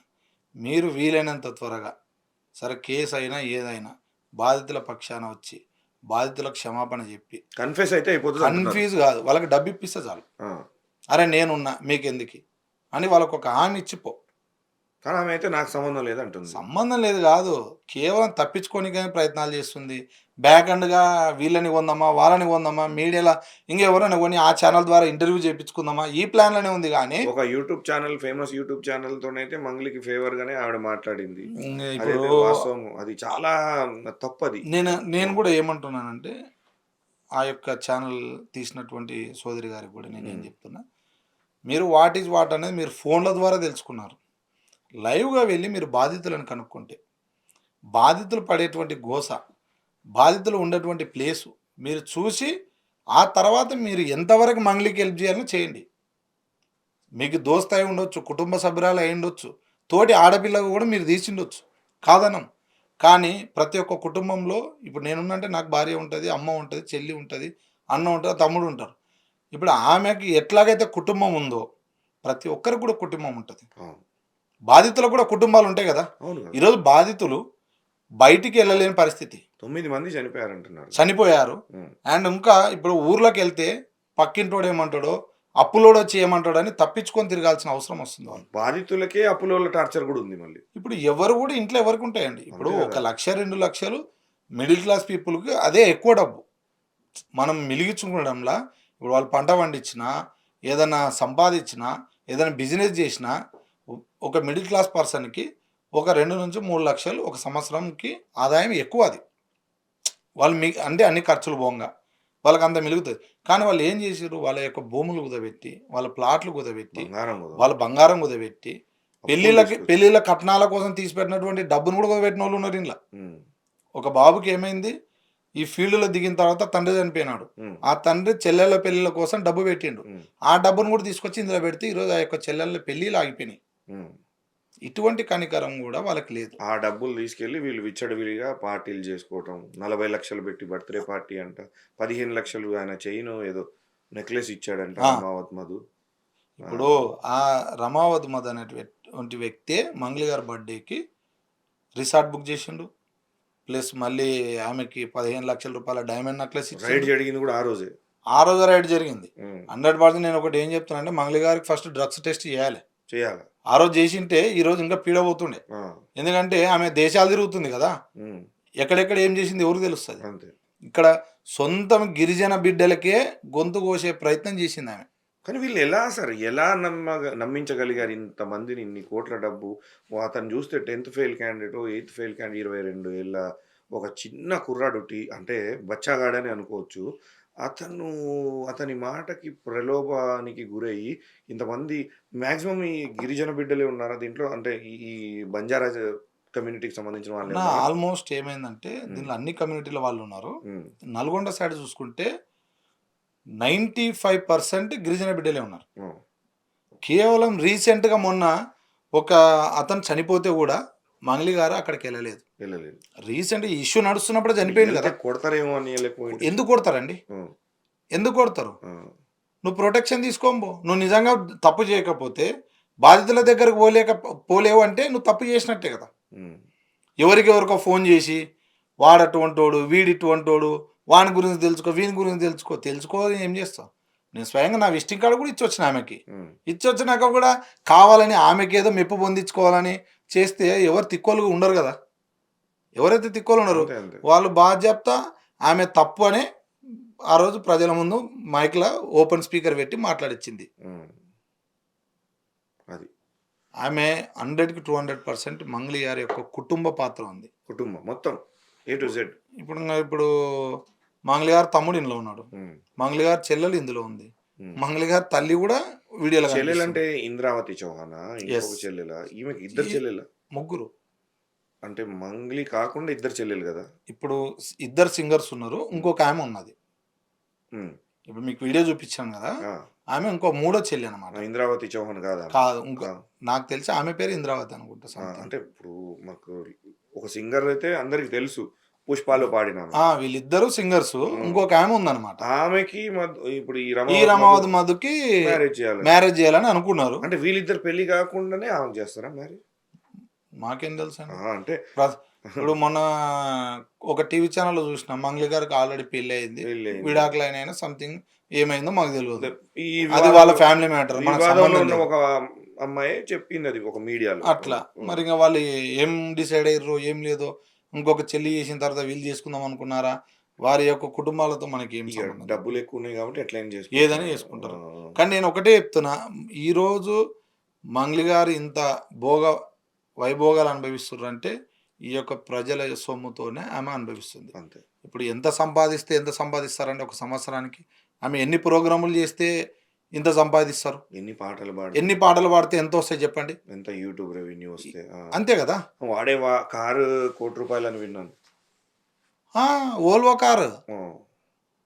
మీరు వీలైనంత త్వరగా సరే కేస్ అయినా ఏదైనా బాధితుల పక్షాన వచ్చి బాధితులకు క్షమాపణ చెప్పి కన్ఫెస్ అయితే అయిపోతదంటున్నారు. కన్‌ఫ్యూజ్ కాదు. వాళ్ళకి డబ్బు ఇప్పిస్తే చాలు. ఆ! అరే నేనున్నా మీకెందుకి అని వాళ్ళకొక హామీ ఇచ్చిపో. కానీ ఆమె అయితే నాకు సంబంధం లేదంటుంది. సంబంధం లేదు గాదు. కేవలం తప్పించుకోనికే ప్రయత్నాలు చేస్తుంది. బ్యాక్ ఎండ్‌గా వీళ్ళని కొందామా, వాళ్ళని కొందామా, మీడియాలో ఇంకెవరైనా కొని ఆ ఛానెల్ ద్వారా ఇంటర్వ్యూ చేపించుకుందామా, ఈ ప్లాన్‌లోనే ఉంది గానీ, ఒక యూట్యూబ్ ఛానెల్ ఫేమస్ యూట్యూబ్ ఛానెల్‌తోనైతే మంగ్లీకి ఫేవర్‌గానే ఆవిడ మాట్లాడింది. ఇప్పుడు అదైతే వాస్తవం. అది చాలా తప్పది. నేను హ్మ్. కూడా ఏమంటున్నానంటే, ఆ యొక్క ఛానెల్ తీసినటువంటి సోదరి గారికి కూడా నేనేం హ్మ్. చెప్తున్నా, మీరు వాట్ ఈస్ వాట్ అనేది మీరు ఫోన్‌ల ద్వారా తెలుసుకున్నారు. లైవ్‌గా వెళ్లి మీరు బాధితులను కనుక్కుంటే, బాధితులు పడేటువంటి గోస, బాధితులు ఉండేటువంటి ప్లేసు మీరు చూసి, ఆ తర్వాత మీరు ఎంతవరకు మంగ్లీకి హెల్ప్ చేయాలో చేయండి. మీకు దోస్త్ అయి ఉండొచ్చు, కుటుంబ సభ్యురాలు అయ్యుండొచ్చు, తోటి ఆడపిల్లకు కూడా మీరు తీసిండొచ్చు. కాదనం. కానీ ప్రతి ఒక్క కుటుంబంలో ఇప్పుడు నేనున్నంటే నాకు భార్య ఉంటది, అమ్మ ఉంటది, చెల్లి ఉంటది, అన్న ఉంటది, తమ్ముడు ఉంటారు. ఇప్పుడు ఆమెకి ఎట్లాగైతే కుటుంబం ఉందో, ప్రతి ఒక్కరికి కూడా కుటుంబం ఉంటది. అవును. బాధితులకు కూడా కుటుంబాలుంటాయి గదా! అవును గదా! ఈరోజు బాధితులు బయటికి ఎళ్ళలేని పరిస్థితి. 9 మంది చనిపోయారంటున్నారు. చనిపోయారు. హ్మ్. అండ్ ఇంకా ఇప్పుడు ఊర్లోకెళ్తే పక్కింటోడు ఏమంటాడో, అప్పులోడొచ్చి ఏమంటాడో అని తప్పించుకొని తిరగాల్సిన అవసరం వస్తుంది వాళ్ళు. బాధితులకే అప్పులోళ్ళ టార్చర్ గూడా ఉంది మళ్ళీ. ఇప్పుడు ఎవరు కూడా ఇంట్లో ఎవరికుంటాయండి. ఇప్పుడు అంతే గదా! 1,00,000, 2,00,000 మిడిల్ క్లాస్ పీపుల్‌కి అదే ఎక్కువ డబ్బు. మనం మిలిగించుకోవడంలా ఇప్పుడు వాళ్ళు పంట పండించినా, ఏదన్నా సంపాదించినా, ఏదైనా బిజినెస్ చేసినా ఒ ఒక మిడిల్ క్లాస్ పర్సన్‌కి ఒక 2-3 లక్షలు ఒక సంవత్సరంకి ఆదాయం ఎక్కువ అది. వాళ్ళు అంటే అన్ని ఖర్చులు పోంగా. వాళ్ళకంత మిలుగుతది. కానీ వాళ్ళు ఏం చేసిర్రు? వాళ్ళ యొక్క భూములు కుదబెట్టి, వాళ్ళ ప్లాట్లు కుదబెట్టి, బంగారం వాళ్ళ కుదవబెట్టి, బంగారం కుదబెట్టి, అప్పులు తీసుకొచ్చి. పెళ్ళిళ్ళ కట్నాల కోసం తీసిపెట్టినటువంటి డబ్బును కూడా కుదబెట్టినోళ్ళు ఉన్నారు ఇండ్ల. హ్మ్. ఒక బాబుకి ఏమైంది? ఈ ఫీల్డ్‌లో దిగిన తర్వాత తండ్రి చనిపోయినాడు. హ్మ్. ఆ తండ్రి చెల్లెళ్ళ పెళ్ళిళ్ళ కోసం డబ్బు పెట్టిండు. హ్మ్. ఆ డబ్బును కూడా తీసుకొచ్చి ఇందులో పెడితే ఈరోజు ఆ యొక్క చెల్లెళ్ళ పెళ్ళిళ్ళు ఆగిపోయినాయి. హ్మ్. ఇటువంటి కనికరం కూడా వాళ్ళకి లేదు. ఆ డబ్బులు తీసుకెళ్ళి వీళ్ళు విచ్చలవిడిగా పార్టీలు జేసుకోవటం. 40,00,000 పెట్టి బర్త్‌డే పార్టీ అంట. 15,00,000 ఆయన చైను ఏదో నెక్లెస్ ఇచ్చాడంట ఆ! రమావత్ మధు. ఆ! ఇప్పుడు ఆ రమావతి మద్ అనేటువంటి వ్యక్తే మంగ్లీ గారి బర్త్‌డేకి రిసార్ట్ బుక్ చేసిండు. ప్లస్ మళ్ళీ ఆమెకి రూ. 15,00,000 డైమండ్ నెక్లెస్ రైడ్ ఇచ్చిండు. జరిగింది గూడా ఆ రోజే. ఆ రోజే రైడ్ జరిగింది. హ్మ్. 100% నేను ఒకటి ఏం చెప్తున్నానంటే మంగ్లీ గారికి ఫస్ట్ డ్రగ్స్ టెస్ట్ చేయాలి. చేయాల. ఆ రోజు చేసింటే ఈరోజు ఇంకా పీడ పోతుండే. ఆ! ఎందుకంటే ఆమె దేశాలు తిరుగుతుంది కదా! హ్మ్. ఎక్కడెక్కడ ఏం చేసింది ఎవరికి తెలుస్తది. అంతే. ఇక్కడ సొంతం గిరిజన బిడ్డలకే గొంతు కోసే ప్రయత్నం చేసిందామె. కానీ వీళ్ళు ఎలా నమ్మించగలిగారు ఇంతమందిని ఇన్ని కోట్ల డబ్బు. అతను జూస్తే 10థ్ ఫెయిల్ క్యాండిడేటో, 8థ్ ఫెయిల్ క్యాండిడేట్ 22 ఏళ్ల ఒక చిన్న కుర్రాడు అంటే బచ్చాగాడని అనుకోవచ్చు. అతను అతని మాటకి ప్రలోభానికి గురయ్యి ఇంతమంది మాక్సిమం ఈ గిరిజన బిడ్డలే ఉన్నారా దీంట్లో? అంటే ఈ ఈ బంజారా కమ్యూనిటీకి సంబంధించిన వాళ్ళే నా ఉన్నారా? ఆల్మోస్ట్ ఏమైందంటే హ్మ్. దీనిలో అన్ని కమ్యూనిటీల వాళ్ళు ఉన్నారు. హ్మ్. నల్గొండ సైడ్ చూసుకుంటే 95% గిరిజన బిడ్డలే ఉన్నారు. హ్మ్. కేవలం రీసెంట్‌గా మొన్న ఒక అతను చనిపోతే గూడా మంగ్లీ గారు అక్కడికెళ్ళలేదు. వెళ్ళలేదు. రీసెంట్‌గా ఈ ఇష్యూ నడుస్తున్నప్పుడే అంటే చనిపోయిండు ఎళ్తే గదా! కొడతారేమో అని ఎళ్ళకపోయిండ్రు. ఎందుకు కొడతారండి? హ్మ్. ఎందుకు కొడతారు? ఆ! నువ్వు ప్రొటెక్షన్ తీసుకోనిపో. నువ్వు నిజంగా తప్పు చేయకపోతే బాధితుల దగ్గరకు పోలేవు అంటే నువ్వు తప్పు చేసినట్టే గదా! హ్మ్. ఎవరికెవరికో ఫోన్ జేసి వాడటువంటోడు, వీడిటువంటోడు, వాని గురించి తెలుసుకో, వీని గురించి తెలుసుకో. తెలుసుకోని ఏం జేస్తావు? నేను స్వయంగా నా విజిటింగ్ కార్డ్ గూడా ఇచ్చొచ్చిన ఆమెకి. హ్మ్. ఇచ్చొచ్చినాక గూడా కావాలని ఆమెకేదో మెప్పు పొందించుకోవాలని చేస్తే ఎవరు తిక్కోలుగా ఉండరు గదా! ఎవరైతే తిక్కోలున్నారో అంతే. అంతే. వాళ్ళు బాధ్యత ఆమె తప్పు అని ఆ రోజు ప్రజల ముందు మైక్‌ల ఓపెన్ స్పీకర్ పెట్టి మాట్లాడిచ్చింది. హ్మ్. అది. ఆమె 100కి 200% మంగ్లీ గారి యొక్క కుటుంబ పాత్ర ఉంది. కుటుంబం మొత్తం ఏ టు జెడ్. ఇప్పుడు మంగ్లీ గారి తమ్ముడు ఇందులో ఉన్నాడు. హ్మ్. మంగ్లీ గారి చెల్లెలు ఇందులో ఉంది. హ్మ్. మంగ్లీ గారి తల్లి గూడా వీడియోలో కనిపిస్తుంది. చెల్లెలంటే ఇంద్రావతి చౌహానా? యెస్. ఇంకొక చెల్లెలా? ఈమెకి ఇద్దరు ఈ చెల్లెలా? ముగ్గురు. అంటే మంగ్లీ కాకుండా ఇద్దరు చెల్లెలు గదా! ఇప్పుడు ఇద్దరు సింగర్స్ ఉన్నారు. హ్మ్. ఇంకొక ఆమె ఉన్నది. హ్మ్. ఇప్పుడు మీకు వీడియో చూపించాను గదా! ఆ! ఆమె ఇంకో మూడో చెల్లి అన్నమాట. ఇంద్రావతి చౌహాన్ గాదామె. కాదు. ఆ! నాకు తెలిసి ఆమె పేరు ఇంద్రావతి అనుకుంటా ఆ! సంథింగ్. అంటే ఇప్పుడు మాకు ఒక సింగర్ అయితే అందరికి తెలుసు. 'పుష్పాలో' పాడినామె. వీళ్ళిద్దరూ సింగర్సు. హ్మ్. ఇంకొక ఆమె ఉందన్నమాట. ఆమెకి ఇప్పుడు ఈ ఈ 'రమావతి మధు' రమావతి మధుకి మ్యారేజ్ చేయాలని. మ్యారేజ్ చేయాలని అనుకున్నారు. అంటే వీళ్ళిద్దరు పెళ్లి గాకుండానే ఆమెకు చేస్తారా మ్యారేజ్? మాకేం తెలుసండి. ఆహా! అంటే ప్ర ఇప్పుడు మొన్న ఒక టీవీ ఛానెల్‌లో చూసిన మంగ్లీ గారికి ఆల్రెడీ పెళ్లయింది. పెళ్లయింది. విడాకులైనాయన సంథింగ్ ఏమైందో మాకు తెలవదు. అదే ఈ అది వాళ్ళ వివాదంలో ఫ్యామిలీ మ్యాటర్. మనకు వివాదంలో సంబంధం ఉన్న లేదు. ఒక అమ్మాయే చెప్పిందది ఒక మీడియాలో. అట్లా. హ్మ్. హ్మ్. మరింక వాళ్ళు ఏం డిసైడ్ అయ్యిర్రో, ఏం లేదో, ఇంకొక చెల్లి చేసిన తర్వాత వీళ్ళు చేసుకుందాం అనుకున్నారా? వారి యొక్క కుటుంబాలతో మనకేం ఇగ సంబంధం చెప్పండి. డబ్బులెక్కువున్నాయి గాబట్టి ఎట్లైనా ఏదైనా చేసుకుంటున్నారు. ఆ! చేసుకుంటారు. కానీ నేను ఒకటే చెప్తున్నా. ఈరోజు మంగ్లీ గారు ఇంత భోగ వైభోగాలు అనుభవిస్తుర్రంటే ఈ యొక్క ప్రజల సొమ్ముతోనే ఆమె అనుభవిస్తుంది. అంతే. ఇప్పుడు ఎంత సంపాదిస్తారంటే ఒక సంవత్సరానికి? ఆమె ఎన్ని ప్రోగ్రాములు చేస్తే ఇంత సంపాదిస్తారు? ఎన్ని పాటలు పాడితే ఎన్ని పాటలు పాడితే ఎంతొస్తాయి చెప్పండి? ఎంత యూట్యూబ్ రెవెన్యూ ఇ వస్తే. ఆ! అంతే గదా! వాడే కారు ₹1,00,00,000 అని విన్నాను. ఆ! Volvo car. హ్మ్.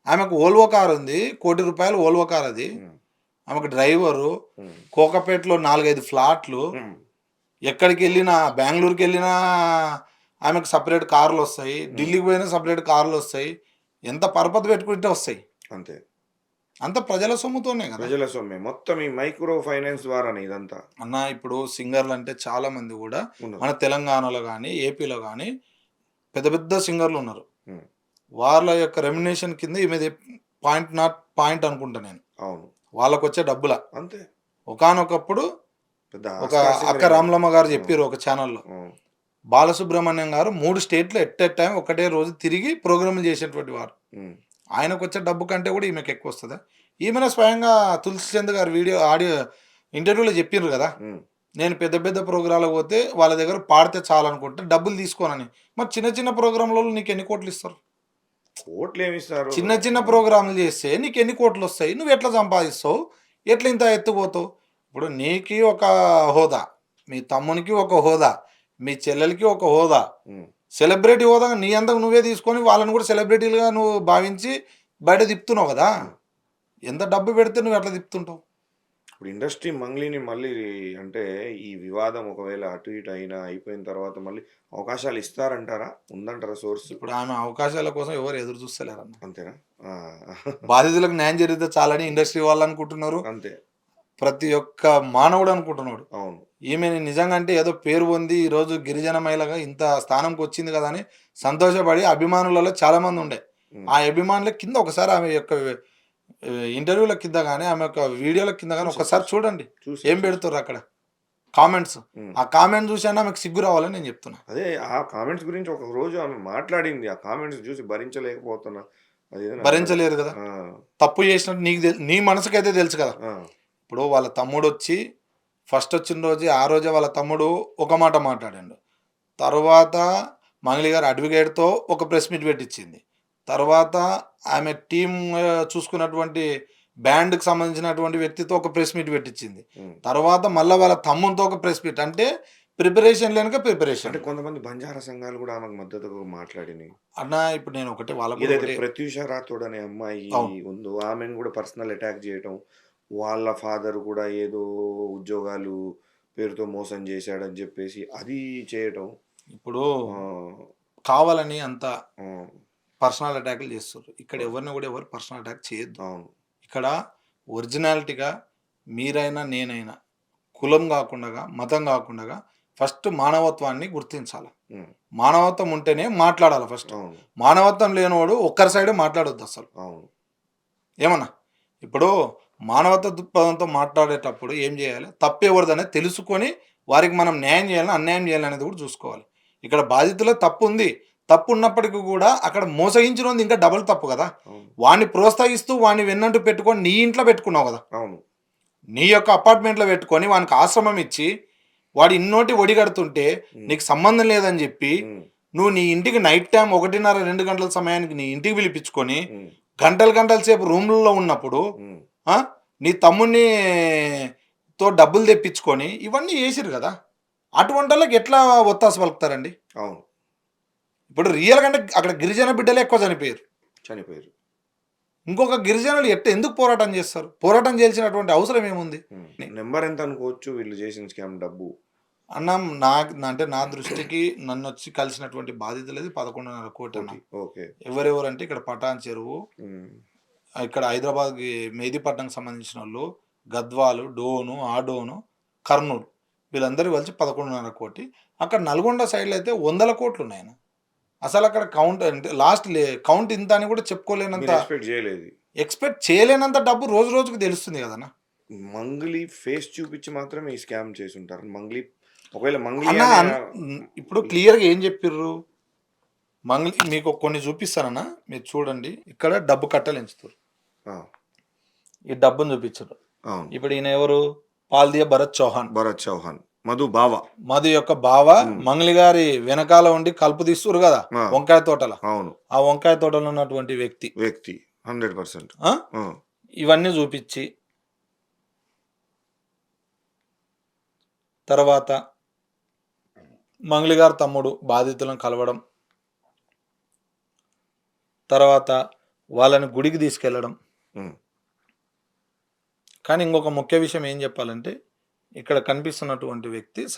ఆమెకు వోల్వో కారుంది. ₹1,00,00,000 వోల్వో కారది. హ్మ్. ఆమెకు డ్రైవరు, హ్మ్. కోకాపేటలో 4, 5 ఫ్లాట్లు. హ్మ్. ఎక్కడికెళ్ళినా బెంగుళూరుకెళ్ళినా ఆమెకు సెపరేట్ కార్‌లొస్తాయి. హ్మ్. ఢిల్లీకి పోయినా సెపరేట్ కార్‌లొస్తాయి. ఎంత పరపతి పెట్టుకుంటే వస్తాయి. అంతే. అంతా ప్రజల సొమ్ముతోనే గదా! ప్రజల సొమ్మే. మొత్తం ఈ మైక్రో ఫైనాన్స్ ద్వారానే ఇదంతా. అన్న ఇప్పుడు సింగర్‌లంటే చాలా మంది గూడా ఉన్నది. మన తెలంగాణలో గాని, ఏపీలో గాని పెద్ద పెద్ద సింగర్‌లున్నారు. హ్మ్. వాళ్ళ యొక్క రెమ్యునరేషన్ కింద ఈమెది పాయింట్ నాట్ పాయింట్ అనుకుంటా నేను. అవును. వాళ్ళకొచ్చే డబ్బుల. అంతే. ఒకానొకప్పుడు పెద్ద ఒక ఆస్కార్ అక్క సింగరే గదా! రామలమ్మ గారు హ్మ్. చెప్పిర్రు ఒక ఛానల్‌లో. హ్మ్. బాలసుబ్రహ్మణ్యం గారు 3 స్టేట్‌లో ఎట్ ఎ టైమ్ ఒకటే రోజు తిరిగి ప్రోగ్రామ్‌లు చేసేటువంటి వారు. హ్మ్. ఆయనకొచ్చే డబ్బు కంటే కూడా ఈమెకు ఎక్కువొస్తదా? ఈమెనే స్వయంగా 'తులసి చంద్' గారు ఆడియో ఇంటర్వ్యూలో చెప్పిర్రు గదా! హ్మ్. నేను పెద్ద పెద్ద ప్రోగ్రామ్‌లకు పోతే వాళ్ళ దగ్గర పాడితే చాలనుకుంటే డబ్బులు తీసుకోనని. మరి చిన్న చిన్న ప్రోగ్రామ్‌లలో నీకెన్ని కోట్లిస్తారు? కోట్లేమిస్తారు? చిన్న చిన్న హ్మ్. ప్రోగ్రామ్‌లు చేస్తే నీకెన్ని కోట్లొస్తాయి? నువ్వెట్లా సంపాదిస్తావు? ఎట్లా ఇంత ఎత్తుకుపోతావు? ఇప్పుడు నీకి ఒక హోదా, మీ తమ్మునికి ఒక హోదా, మీ చెల్లెలికి ఒక హోదా. హ్మ్. సెలబ్రిటీ హోదా నీ అంతకు నువ్వే తీసుకొని వాళ్ళని కూడా సెలబ్రిటీలుగా నువ్వు భావించి బయట తిప్పుతున్నావు గదా! హ్మ్. ఎంత డబ్బు పెడితే నువ్వు ఎట్లా తిప్పుతుంటావు? ఇప్పుడు ఇండస్ట్రీ మంగ్లీని మళ్ళీ అంటే ఈ వివాదం ఒకవేళ అటు ఇటు అయిపోయిన తర్వాత మళ్ళీ అవకాశాలు ఇస్తారంటారా? ఉందంటారా సోర్స్? ఇప్పుడు ఆమె అవకాశాల కోసం ఎవరు ఎదురు చూస్తలేరన్న. అంతేనా? ఆ! బాధితులకు న్యాయం జరిగితే చాలని ఇండస్ట్రీ వాళ్ళు అనుకుంటున్నారు. అంతే. ప్రతి ఒక్క మానవుడు అనుకుంటున్నాడు. అవును. ఈమెని నిజంగా అంటే ఏదో పేరు పొంది ఈరోజు గిరిజన మహిళగా ఇంత స్థానంకి వచ్చింది కదా అని సంతోషపడి అభిమానులలో చాలామంది ఉండే. హ్మ్. ఆ అభిమానుల కింద ఒకసారి ఆమె యొక్క ఇంటర్వ్యూల కింద గాని, ఆమె యొక్క వీడియోల కింద గాని ఒకసారి చూడండి. ఏం చూసా. పెడుతుర్రు అక్కడ కామెంట్స్. హ్మ్. ఆ కామెంట్ చూసైనా ఆమెకు సిగ్గు రావాలని నేను చెప్తున్నా. అదే ఆ కామెంట్స్ గురించి ఒక రోజు ఆమె మాట్లాడింది. ఆ కామెంట్స్ చూసి భరించలేకపోతున్నా. అది ఏదో అన్నది. భరించలేరు కదా! ఆ! తప్పు చేసినట్టు నీ మనసుకైతే తెలుసు కదా! ఆ! ఇప్పుడు వాళ్ళ తమ్ముడొచ్చి ఫస్ట్ వచ్చిన రోజే ఆ రోజే వాళ్ళ తమ్ముడు ఒక మాట మాట్లాడిండు. తరువాత మంగళి గారు అడ్వకేట్‌తో ఒక ప్రెస్ మీట్ పెట్టించింది. తర్వాత ఆమె టీమ్ చూసుకున్నటువంటి బ్యాండ్‌కి సంబంధించినటువంటి వ్యక్తితో ఒక ప్రెస్ మీట్ పెట్టించింది. హ్మ్. తర్వాత మళ్ళా వాళ్ళ తమ్మునితో ఒక ప్రెస్ మీట్. అంటే ప్రిపరేషన్ లేనక అంటే ప్రిపరేషన్. కొంతమంది బంజారా సంఘాలు గూడా ఆమెకు మద్దతుగా మాట్లాడినియి. అన్నా ఇప్పుడు నేను ఒకటే వాళ్ళకి కూడా ఏదైతే ఒకటే ప్రత్యూష రాథోడ్ అనే అమ్మాయి అవును. ఉందో ఆమెను గూడా పర్సనల్ అటాక్ జేయటం, వాళ్ళ ఫాదర్ గూడా ఏదో ఉద్యోగాలు పేరుతో మోసం జేశాడని జెప్పేసి అది చేయటం. ఇప్పుడు ఆహ్, కావాలని అంత హ్మ్. పర్సనల్ అటాక్‌లు చేస్తుర్రు. ఇక్కడ అవును. ఎవరిని కూడా ఎవరు పర్సనల్ అటాక్ చేయొద్దు. అవును. ఇక్కడ ఒరిజినాలిటీగా మీరైనా, నేనైనా కులం గాకుండగా, మతం గాకుండగా ఫస్ట్ మానవత్వాన్ని గుర్తించాల. హ్మ్. మానవత్వం ఉంటేనే మాట్లాడాలి ఫస్ట్. అవును. మానవత్వం లేనోడు ఒక్కరి సైడే మాట్లాడొద్దసలు. అవును. ఏమన్నా? ఇప్పుడు మానవతా దృక్పథంతో మాట్లాడేటప్పుడు ఏం జేయాలి? తప్పెవరిదనేది తెలుసుకొని వారికి మనం న్యాయం జేయాలనా, అన్యాయం జేయాలనేది గూడా జూసుకోవాలి. ఇక్కడ బాధితుల తప్పుంది. తప్పున్నప్పటికి గూడా అక్కడ మోసగించినోంది ఇంకా డబుల్ తప్పు గదా! అవును. వాడిని ప్రోత్సహిస్తూ వాడిని వెన్నంటూ పెట్టుకొని నీ ఇంట్లో పెట్టుకున్నావు గదా! అవును. నీ యొక్క అపార్ట్మెంట్‌లో పెట్టుకొని వానికి ఆశ్రమం ఇచ్చి, వాడు ఇన్నోటి ఒడిగడుతుంటే హ్మ్. నీకు సంబంధం లేదని జెప్పి, హ్మ్. నువ్వు నీ ఇంటికి నైట్ టైమ్ 1:30, 2 గంటల సమయానికి నీ ఇంటికి పిలిపించుకొని, హ్మ్. గంటలు గంటల సేపు రూమ్‌లలో ఉన్నప్పుడు హ్మ్. ఆ! నీ తమ్ముడిని తో డబ్బులు తెప్పించుకొని ఇవన్నీ చేసిర్రు గదా! అటువంటోళ్ళకి ఎట్లా ఒత్తాసు పలుకుతారండి? అవును. ఇప్పుడు రియల్‌గా అంటే అక్కడ గిరిజన బిడ్డలే ఎక్కువ చనిపోయారు. చనిపోయారు. ఇంకొక గిరిజనులు ఎందుకు పోరాటం చేస్తారు? పోరాటం చేయాల్సినటువంటి అవసరం ఏముంది? హ్మ్. నంబర్ ఎంత అనుకోవచ్చు వీళ్ళు చేసిన స్కామ్ డబ్బు? అన్న అంటే నా దృష్టికి నన్నొచ్చి కలిసినటువంటి బాధితులది 11.5 కోటి అన్న. కోటి. ఓకే. ఎవరెవరంటే ఇక్కడ పటాన్ చెరువు, హ్మ్. ఇక్కడ హైదరాబాద్‌కి మెహదీపట్నంకి సంబంధించినోళ్ళు, గద్వాలు, డోను, ఆడోను, కర్నూలు వీళ్ళందరూ కలిసి 11.5 కోటి. అక్కడ నల్గొండ సైడ్‌లో అయితే వందల కోట్లున్నాయన్న. అసలక్కడ కౌంట్ అంటే కౌంట్ ఇంత అని కూడా చెప్పుకోలేనంత మీరు ఎక్స్‌పెక్ట్ జేయలేదు. ఎక్స్‌పెక్ట్ చేయలేనంత డబ్బు రోజు రోజుకి తెలుస్తుంది గదన్న. మంగ్లీ ఫేస్ చూపించి మాత్రమే ఈ స్కామ్ చేసుంటారు. ఒకవేళ మంగ్లీ అన్న అనే ఇప్పుడు క్లియర్‌గా ఏం జెప్పిర్రు? మీకు కొన్ని చూపిస్తానన్న. మీరు చూడండి. ఇక్కడ డబ్బు కట్టెలెంచుతుర్రు. ఆ! ఈ డబ్బును చూపించుర్రు. అవును. ఇప్పుడు ఈయన ఎవరు? పాల్దియ భరత్ చౌహాన్. భరత్ చౌహాన్. మధు బావ. మధు యొక్క బావ హ్మ్. మంగళి గారి వెనకాల ఉండి కలుపు తీస్తుర్రు గదా! ఆ! వంకాయ తోటల. అవును. ఆ వంకాయ తోటలో ఉన్నటువంటి వ్యక్తి. వ్యక్తి. 100%. ఆ! ఆ! ఇవన్నీ చూపిచ్చి తర్వాత మంగళి గారి తమ్ముడు బాధితులను కలవడం. తర్వాత వాళ్ళని గుడికి తీసుకెళ్లడం. హ్మ్. కానీ ఇంకొక ముఖ్య విషయం ఏం చెప్పాలంటే, ఇక్కడ కనిపిస్తున్నటువంటి వ్యక్తి హ్మ్.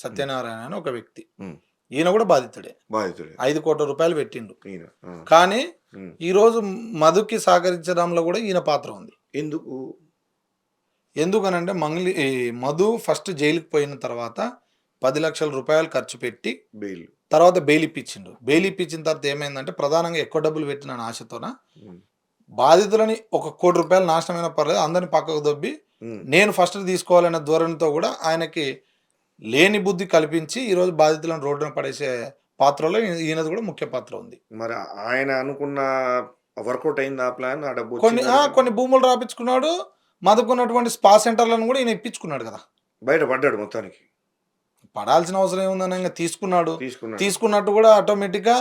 సత్యనారాయణ అని ఒక వ్యక్తి. హ్మ్. ఈయన కూడా బాధితుడే. బాధితుడే. 5,00,00,000 పెట్టిండు. ఈయన. ఆ! కానీ హ్మ్. ఈరోజు మధుకి సహకరించడంలో కూడా ఈయన పాత్ర ఉంది. ఎందుకు? ఎందుకనంటే మధు ఫస్ట్ జైలుకి పోయిన తర్వాత 10,00,000 ఖర్చు పెట్టి బెయిల్. తర్వాత బెయిల్ ఇప్పించిండు. బెయిల్ ఇప్పించిన తర్వాత ఏమైందంటే ప్రధానంగా ఎక్కువ డబ్బులు పెట్టిన ఆశతోన హ్మ్. బాధితులని ఒక ₹1,00,00,000 నాశనమైనా పర్లేదు అందరిని పక్కకు దొబ్బి హ్మ్. నేను ఫస్ట్ తీసుకోవాలనే ధోరణితో కూడా ఆయనకి లేని బుద్ధి కల్పించి ఈరోజు బాధితులను రోడ్డున పడేసే పాత్రలో ఈయనది కూడా ముఖ్య పాత్ర ఉంది. మరి ఆయన అనుకున్న వర్కౌట్ అయిందా ఆ ప్లాన్? ఆ డబ్బొచ్చిందా రిటర్న్? కొన్ని భూములు రాపిచ్చుకున్నాడు. మదుకున్నటువంటి స్పా సెంటర్‌లను కూడా ఈయన ఇప్పించుకున్నాడు కదా! బయట పడ్డాడు మొత్తానికి. పడాల్సిన అవసరం ఏముందన్న ఇంగ తీసుకున్నాడు. తీసుకున్నాడు. తీసుకున్నట్టు కూడా ఆటోమేటిక్‌గా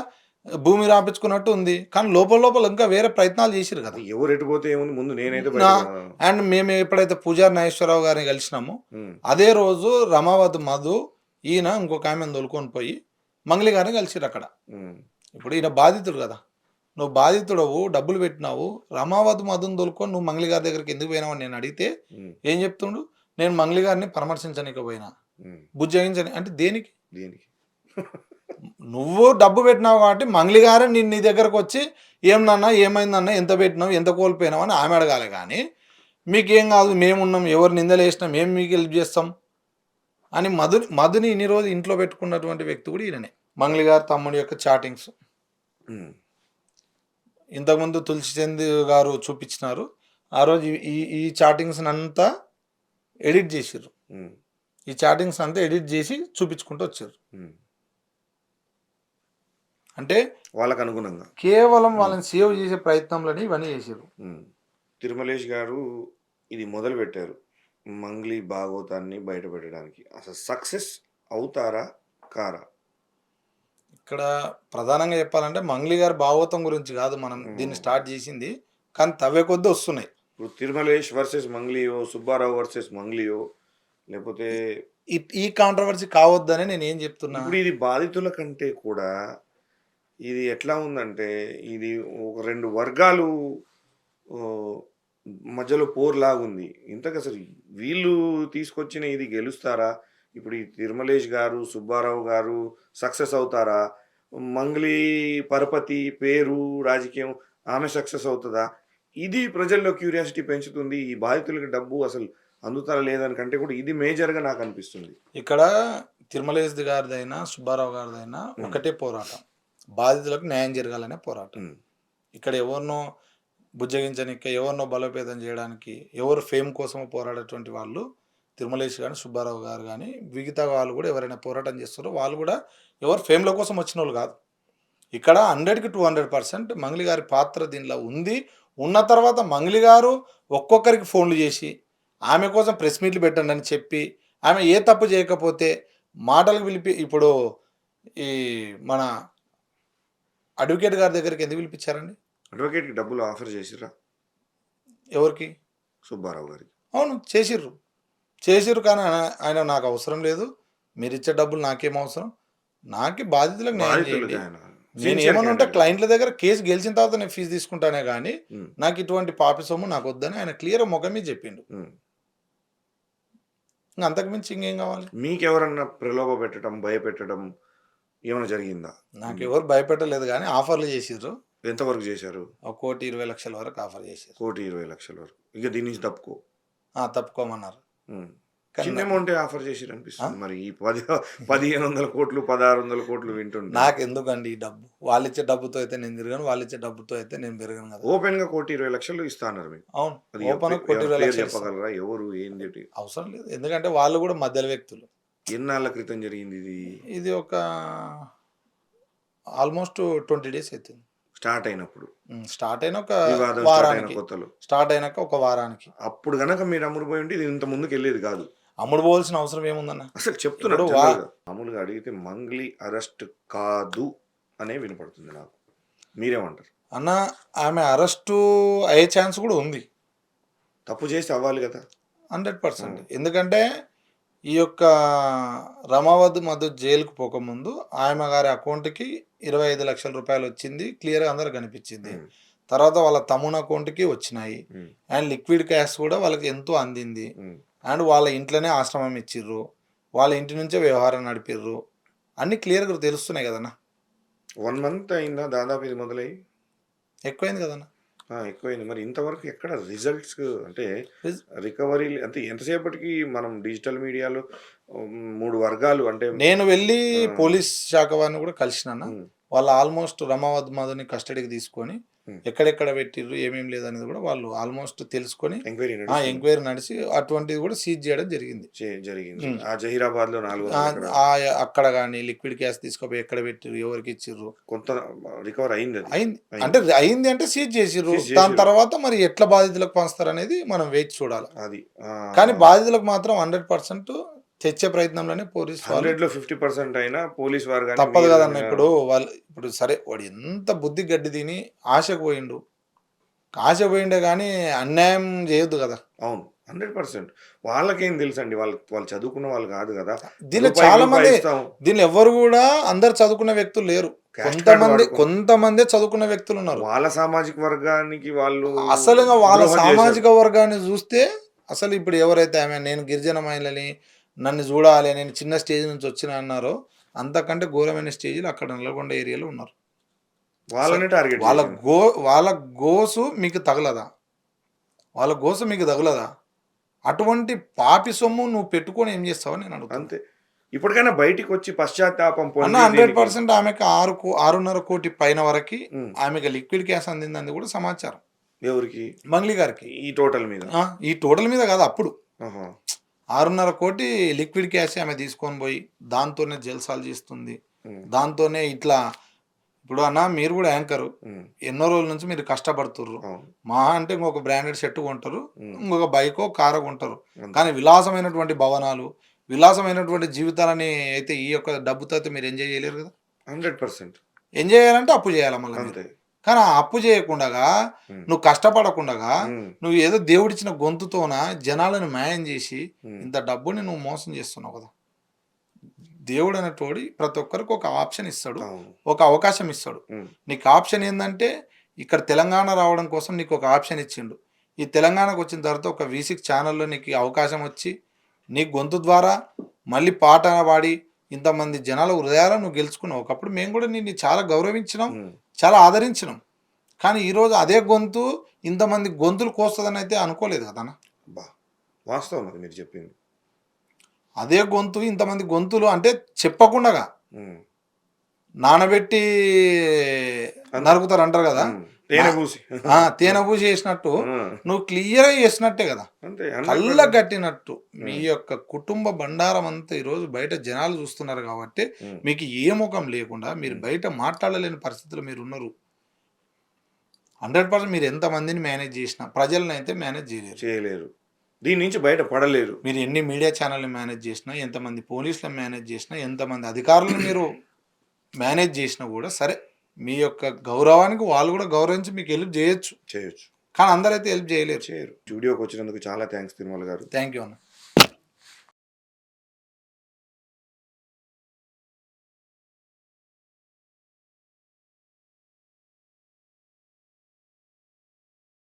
భూమి రాపిచ్చుకున్నట్టు ఉంది. కానీ లోపల లోపల ఇంకా వేరే ప్రయత్నాలు చేసిర్రు కదా! ఎవరు ఎటు పోతే ఏముంది ముందు నేనైతే నా బయట అండ్ మేము ఎప్పుడైతే పూజారి నాగేశ్వరరావు గారిని కలిసినామో, హ్మ్. అదే రోజు రమావతి మధు, ఈయన ఇంకొక ఆమెను తోలుకొని పోయి మంగళి గారిని కలిసిర్రక్కడ. హ్మ్. ఇప్పుడు ఈయన బాధితుడు కదా! నువ్వు బాధితుడవు, డబ్బులు పెట్టినావు. రమావతి మధుని తోలుకొని నువ్వు మంగళి గారి దగ్గరికి ఎందుకు పోయినావని నేను అడిగితే హ్మ్. ఏం చెప్తుండు? నేను మంగళి గారిని పరామర్శించనీకి పోయినా. హ్మ్. బుజ్జగించని అంటే దేనికి? దేనికి? నువ్వు డబ్బు పెట్టినావు కాబట్టి మంగళి గారే నీ దగ్గరకొచ్చి ఏం నాన్న ఏమైందన్న ఎంత పెట్టినావు ఎంత కోల్పోయినావు అని ఆమె అడగాలి కానీ మీకేం కాదు మేమున్నాం ఎవరు నిందలేసినా మేము మీకు హెల్ప్ చేస్తాం అని మధుని ఇన్ని రోజులు ఇంట్లో పెట్టుకున్నటువంటి వ్యక్తి కూడా ఈయననే. మంగళి గారి తమ్ముడి యొక్క చాటింగ్స్ హ్మ్. ఇంతకుముందు తులసిచంద్ గారు చూపించినారు. ఆ రోజు ఈ ఈ చాటింగ్స్ అంతా ఎడిట్ చేసిర్రు. హ్మ్. ఈ చాటింగ్స్ అంతా ఎడిట్ చేసి చూపించుకుంటూ వచ్చారు. హ్మ్. అంటే వాళ్ళకనుగుణంగా. కేవలం హ్మ్. వాళ్ళని సేవ్ చేసే ప్రయత్నంలోనే ఇవన్నీ చేసిర్రు. హ్మ్. తిరుమలేష్ గారు ఇది మొదలుపెట్టారు. మంగ్లీ భాగవతాన్ని బయటపెట్టడానికి. అసలు సక్సెస్ అవుతారా? కారా? ఇక్కడ ప్రధానంగా చెప్పాలంటే మంగ్లీ గారి భాగవతం గురించి కాదు మనం దీన్ని స్టార్ట్ చేసింది, కానీ తవ్వే కొద్దీ వస్తున్నాయి. ఇప్పుడు తిరుమలేష్ వర్సెస్ మంగ్లియో, సుబ్బారావు వర్సెస్ మంగ్లియో, లేకపోతే ఈ కాంట్రవర్సీ కావద్దని నేను ఏం చెప్తున్నా, ఇప్పుడు ఇది బాధితుల కంటే కూడా ఇది ఎట్లా ఉందంటే ఇది ఒక 2 వర్గాలు ఓహ్, మధ్యలో పోరులాగుంది. ఇంతకు అసలు వీళ్ళు తీసుకొచ్చిన ఇది గెలుస్తారా? ఇప్పుడు ఈ తిరుమలేష్ గారు, సుబ్బారావు గారు సక్సెస్ అవుతారా? మంగ్లీ పరపతి పేరు, రాజకీయం ఆమె సక్సెస్ అవుతదా? ఇది ప్రజల్లో క్యూరియాసిటీ పెంచుతుంది. ఈ బాధితులకి డబ్బు అసలు అందుతారా లేదని కంటే కూడా ఇది మేజర్‌గా నాకనిపిస్తుంది. ఇక్కడ తిరుమలేశ్ గారిదైనా సుబ్బారావు గారిదైనా ఒకటే పోరాటం, బాధితులకు న్యాయం జరగాలనే పోరాటం. హ్మ్. ఇక్కడ ఎవరినో బుజ్జగించడానికి, ఎవరినో బలోపేతం చేయడానికి, ఎవరు ఫేమ్ కోసం పోరాడేటువంటి వాళ్ళు తిరుమలేష్ కానీ సుబ్బారావు గారు కానీ మిగతా వాళ్ళు కూడా ఎవరైనా పోరాటం చేస్తారో వాళ్ళు కూడా ఎవరు ఫేమ్ల కోసం వచ్చిన వాళ్ళు కాదు. ఇక్కడ 100కి 200% మంగ్లీ గారి పాత్ర దీనిలో ఉంది. ఉన్న తర్వాత మంగ్లీ గారు ఒక్కొక్కరికి ఫోన్లు చేసి ఆమె కోసం ప్రెస్ మీట్లు పెట్టండి అని చెప్పి, ఆమె ఏ తప్పు చేయకపోతే మాటలు పిలిపి, ఇప్పుడు ఈ మన అడ్వకేట్ గారి దగ్గరికి ఎందుకు పిలిపించారండి? అడ్వకేట్‌కి డబ్బులు ఆఫర్ చేసిర్రా? ఎవరికి? సుబ్బారావు గారికి. అవును, చేసిర్రు కానీ ఆయన నాకు అవసరం లేదు, మీరు ఇచ్చే డబ్బులు నాకేం అవసరం, నాకు బాధితులకు న్యాయం చేయండి. బాధితులకి ఆయన నేను సిన్సియర్ ఏమన్నా ఉంటే క్యాండిడేట్. క్లయింట్ల దగ్గర కేసు గెలిచిన తర్వాత నేను ఫీజు తీసుకుంటానే కానీ హ్మ్. నాకు ఇటువంటి పాపి సొమ్ము నాకు వద్దని ఆయన క్లియర్ ముఖం మీద చెప్పిండు. హ్మ్. ఇంకా అంతకుమించి ఇంకేం కావాలి? మీకెవరన్నా ప్రలోభ పెట్టడం, భయపెట్టడం ఏమైనా జరిగిందా? నాకు ఎవరు భయపెట్టలేదు కానీ ఆఫర్లు చేసిర్రు. ఎంతవరకు చేశారు? 1,20,00,000 వరకు ఆఫర్ చేసిర్రు. 1,20,00,000 వరకు. ఇక దీని నుంచి తప్పుకో. తప్పుకోమన్నారు. హ్మ్. కానీ చిన్న అమౌంటే ఆఫర్ చేసిర్రు అనిపిస్తుంది. మరి ఈ 1500 కోట్లు, 1600 కోట్లు వింటుంటే నాకు ఎందుకండి ఈ డబ్బు? వాళ్ళు ఇచ్చే డబ్బుతో అయితే నేను తిరగను, వాళ్ళు ఇచ్చే డబ్బుతో అయితే నేను పెరగను కదా. ఓపెన్‌గా 1,20,00,000 ఇస్తా అన్నారు మీకు. అవును, అది ఓపెన్ ఎవరి పేరు 1,20,00,000 చెప్పగలరా? ఎవరు? ఏంటి? అవసరం లేదు, ఎందుకంటే వాళ్ళు కూడా మధ్యలో వ్యక్తులు. ఎన్నాళ్ళ క్రితం జరిగింది ఇది? ఇది ఒక ఆల్మోస్ట్ 20 days అవుతుంది స్టార్ట్ అయినప్పుడు. స్టార్ట్ అయిన ఒక వివాదం స్టార్ట్ అయిన వారానికి, కొత్తలో. స్టార్ట్ అయినాక ఒక వారానికి అప్పుడు గనక మీరు అమ్ముడు పోయి ఉంటే ఇది ఇంత ముందుకు వెళ్ళేది కాదు. అమ్ముడు పోవాల్సిన అవసరం ఏముందన్న? అసలు చెప్తున్నాను ఇప్పుడు జనరల్‌గా. మామూలుగా అడిగితే మంగ్లీ అరెస్ట్ కాదు అనే వినపడుతుంది నాకు. మీరేమంటారు? అన్న, ఆమె అరెస్టు అయ్యే ఛాన్స్ కూడా ఉంది తప్పు చేసి అవ్వాలి కదా. 100%. ఎందుకంటే ఈ యొక్క రమావత్ మధు జైలుకు పోకముందు ఆమె గారి అకౌంట్కి 25 లక్షల రూపాయలు వచ్చింది, క్లియర్గా అందరూ కనిపించింది. ఉమ్, తర్వాత వాళ్ళ తమ్ముని అకౌంట్కి వచ్చినాయి, ఉమ్, అండ్ లిక్విడ్ క్యాష్ కూడా వాళ్ళకి ఎంతో అందింది. ఉమ్. అండ్ వాళ్ళ ఇంట్లోనే ఆశ్రమం ఇచ్చిర్రు, వాళ్ళ ఇంటి నుంచే వ్యవహారం నడిపిర్రు, అన్నీ క్లియర్గా తెలుస్తున్నాయి కదన్నా. 1 month అయిందా దాదాపు ఇది మొదలై? ఎక్కువైంది కదన్నా. ఎక్కువైంది. మరి ఇంతవరకు ఎక్కడ రిజల్ట్స్ అంటే రిజ్- రికవరీ అంటే ఎంతసేపటికి మనం డిజిటల్ మీడియాలో 3 వర్గాలు అంటే నేను వెళ్ళి పోలీస్ శాఖ వారిని కూడా కలిసినాను. ఉమ్, వాళ్ళు ఆల్మోస్ట్ రమావత్ మధుని కస్టడీకి తీసుకొని Hmm. ఎక్కడెక్కడ పెట్టిర్రు ఏమేమి లేదనేది కూడా వాళ్ళు ఆల్మోస్ట్ తెలుసుకొని ఎంక్వైరీ ఎంక్వైరీ నడిచి అటువంటిది కూడా సీజ్ చేయడం జరిగింది. జరిగింది. ఆ జహీరాబాద్ లో 400 ఎకరాలు అక్కడ కానీ లిక్విడ్ క్యాష్ తీసుకుపోయి ఎక్కడ పెట్టిర్రు, ఎవరికి ఇచ్చిర్రు, కొంత రికవర్ అయింది. అది అయింది అంటే అయింది అంటే సీజ్ చేసిర్రు. Seize దాని చేసిర్రు. తర్వాత మరి ఎట్లా బాధితులకు పంచుతారు అనేది మనం వేచి చూడాలి. అది కానీ బాధితులకు మాత్రం 100% తెచ్చే ప్రయత్నంలోనే పోలీస్ వాళ్ళు 100లో 50% అయినా పోలీస్ వారు కానీ తప్పదు కదన్న. ఇప్పుడు సరే వాడు ఎంత బుద్ధి గడ్డి తిని ఆశకు పోయిండు, ఆశ పోయిండే కానీ అన్యాయం చేయొద్దు కదా. అవును 100% వాళ్ళకేం తెలుసు అండి, వాళ్ళు చదువుకున్న వాళ్ళు కాదు కదా. దీనిలో రూపాయి చాలా మంది, ఇస్తాం. దీనిలో ఎవరు కూడా అందరు చదువుకున్న వ్యక్తులు లేరు. Cash card వాడుకో. కొంతమంది చదువుకున్న వ్యక్తులు ఉన్నారు. వాళ్ళ సామాజిక వర్గానికి వాళ్ళు అసలు వాళ్ళ ద్రోహం సామాజిక చేశారు. వర్గాన్ని చూస్తే అసలు ఇప్పుడు ఎవరైతే ఆమె నేను గిరిజన మహిళని నన్ను చూడాలి, నేను చిన్న స్టేజ్ నుంచి వచ్చిన అన్నారో అంతకంటే ఘోరమైన స్టేజ్లు అక్కడ నల్గొండ ఏరియాలో ఉన్నారు. వాళ్ళని టార్గెట్ వాళ్ళ గోసు మీకు తగలదా? వాళ్ళ గోసు మీకు తగలదా? అటువంటి పాపి సొమ్ము నువ్వు పెట్టుకొని ఏం చేస్తావని నేను అడుగుతాను. అంతే. ఇప్పటికైనా బయటికి వచ్చి పశ్చాత్తాపం అన్న పొంది 100% ఆమెకు 6.5 కోటి పైన వరకు ఉమ్. ఆమెకు లిక్విడ్ క్యాష్ అందిందని కూడా సమాచారం ఎవరికి మంగ్లీ గారికి. ఈ టోటల్ మీద ఈ టోటల్ మీద కాదు, అప్పుడు ఆహా. 6.5 కోటి లిక్విడ్ క్యాష్ ఆమె తీసుకొని పోయి దాంతోనే జల్సాలు చేస్తుంది, ఉమ్, దాంతోనే ఇట్లా. ఇప్పుడు అన్న మీరు కూడా యాంకరు, ఉమ్, ఎన్నో రోజుల నుంచి మీరు కష్టపడుతుర్రు. అవును. మా అంటే ఇంకొక బ్రాండెడ్ షర్ట్ కొంటారు, ఉమ్. ఇంకొక బైకో కారో కొంటారు. అంతే. కానీ విలాసమైనటువంటి భవనాలు, విలాసమైనటువంటి జీవితాలని అయితే ఈ యొక్క డబ్బుతో అయితే మీరు ఎంజాయ్ చేయలేరు కదా. 100% ఏం చేయాలంటే అప్పు చేయాలి మళ్ళీ. అంతే. కానీ ఆ అప్పు చేయకుండా హ్మ్. నువ్వు కష్టపడకుండా హ్మ్. నువ్వు ఏదో దేవుడిచ్చిన గొంతుతోన జనాలను మాయం చేసి హ్మ్. ఇంత డబ్బుని నువ్వు మోసం చేస్తున్నావు కదా. దేవుడు అనేటోడు ప్రతి ఒక్కరికి ఒక ఆప్షన్ ఇస్తాడు, అవును. ఒక అవకాశం ఇస్తాడు. హ్మ్. నీకు ఆప్షన్ ఏంటంటే ఇక్కడ తెలంగాణ రావడం కోసం నీకు ఒక ఆప్షన్ ఇచ్చిండు. ఈ తెలంగాణకు వచ్చిన తర్వాత ఒక V6 ఛానల్లో నీకు ఈ అవకాశం వచ్చి నీ గొంతు ద్వారా మళ్ళీ పాట పాడి ఇంతమంది జనాల హృదయాలను నువ్వు గెలుచుకున్నావు. ఒకప్పుడు మేము కూడా నిన్ను చాలా గౌరవించినాం, హ్మ్. చాలా ఆదరించినాం. కానీ ఈరోజు అదే గొంతు ఇంతమంది గొంతులు కోస్తుందని అయితే అనుకోలేదు కదా అన్న. అబ్బా! వాస్తవం అది మీరు చెప్పింది. అదే గొంతు ఇంతమంది గొంతులు అంటే చెప్పకుండగా హ్మ్. నానబెట్టి అంతే. నరుకుతారు అంటారు కదా. హ్మ్. తేనె పూసి. తేనె పూసి చేసినట్టు ఆ! నువ్వు క్లియర్గా చేసినట్టే కదా. అంతే. కళ్ళ 100%. కట్టినట్టు మీ హ్మ్. యొక్క కుటుంబ బండారం అంతా ఈరోజు బయట జనాలు చూస్తున్నారు కాబట్టి హ్మ్. మీకు ఏ ముఖం లేకుండా మీరు హ్మ్. బయట మాట్లాడలేని పరిస్థితిలో మీరు ఉన్నారు. 100% మీరు ఎంతమందిని మేనేజ్ చేసినా ప్రజలను అయితే మేనేజ్ చేయలేరు. చేయలేరు. దీని నుంచి బయట పడలేరు. మీరు ఎన్ని మీడియా ఛానల్ని మేనేజ్ చేసినా, ఎంతమంది పోలీసులను మేనేజ్ చేసినా, ఎంతమంది అధికారులను మీరు మేనేజ్ చేసినా కూడా సరే మీ యొక్క గౌరవానికి వాళ్ళు కూడా గౌరవించి మీకు హెల్ప్ చేయొచ్చు. చేయొచ్చు. కానీ అందరైతే హెల్ప్ చేయలేరు. చేయరు. స్టూడియోకొచ్చినందుకు చాలా థాంక్స్ తిరుమల గారు. థ్యాంక్ యూ అన్న.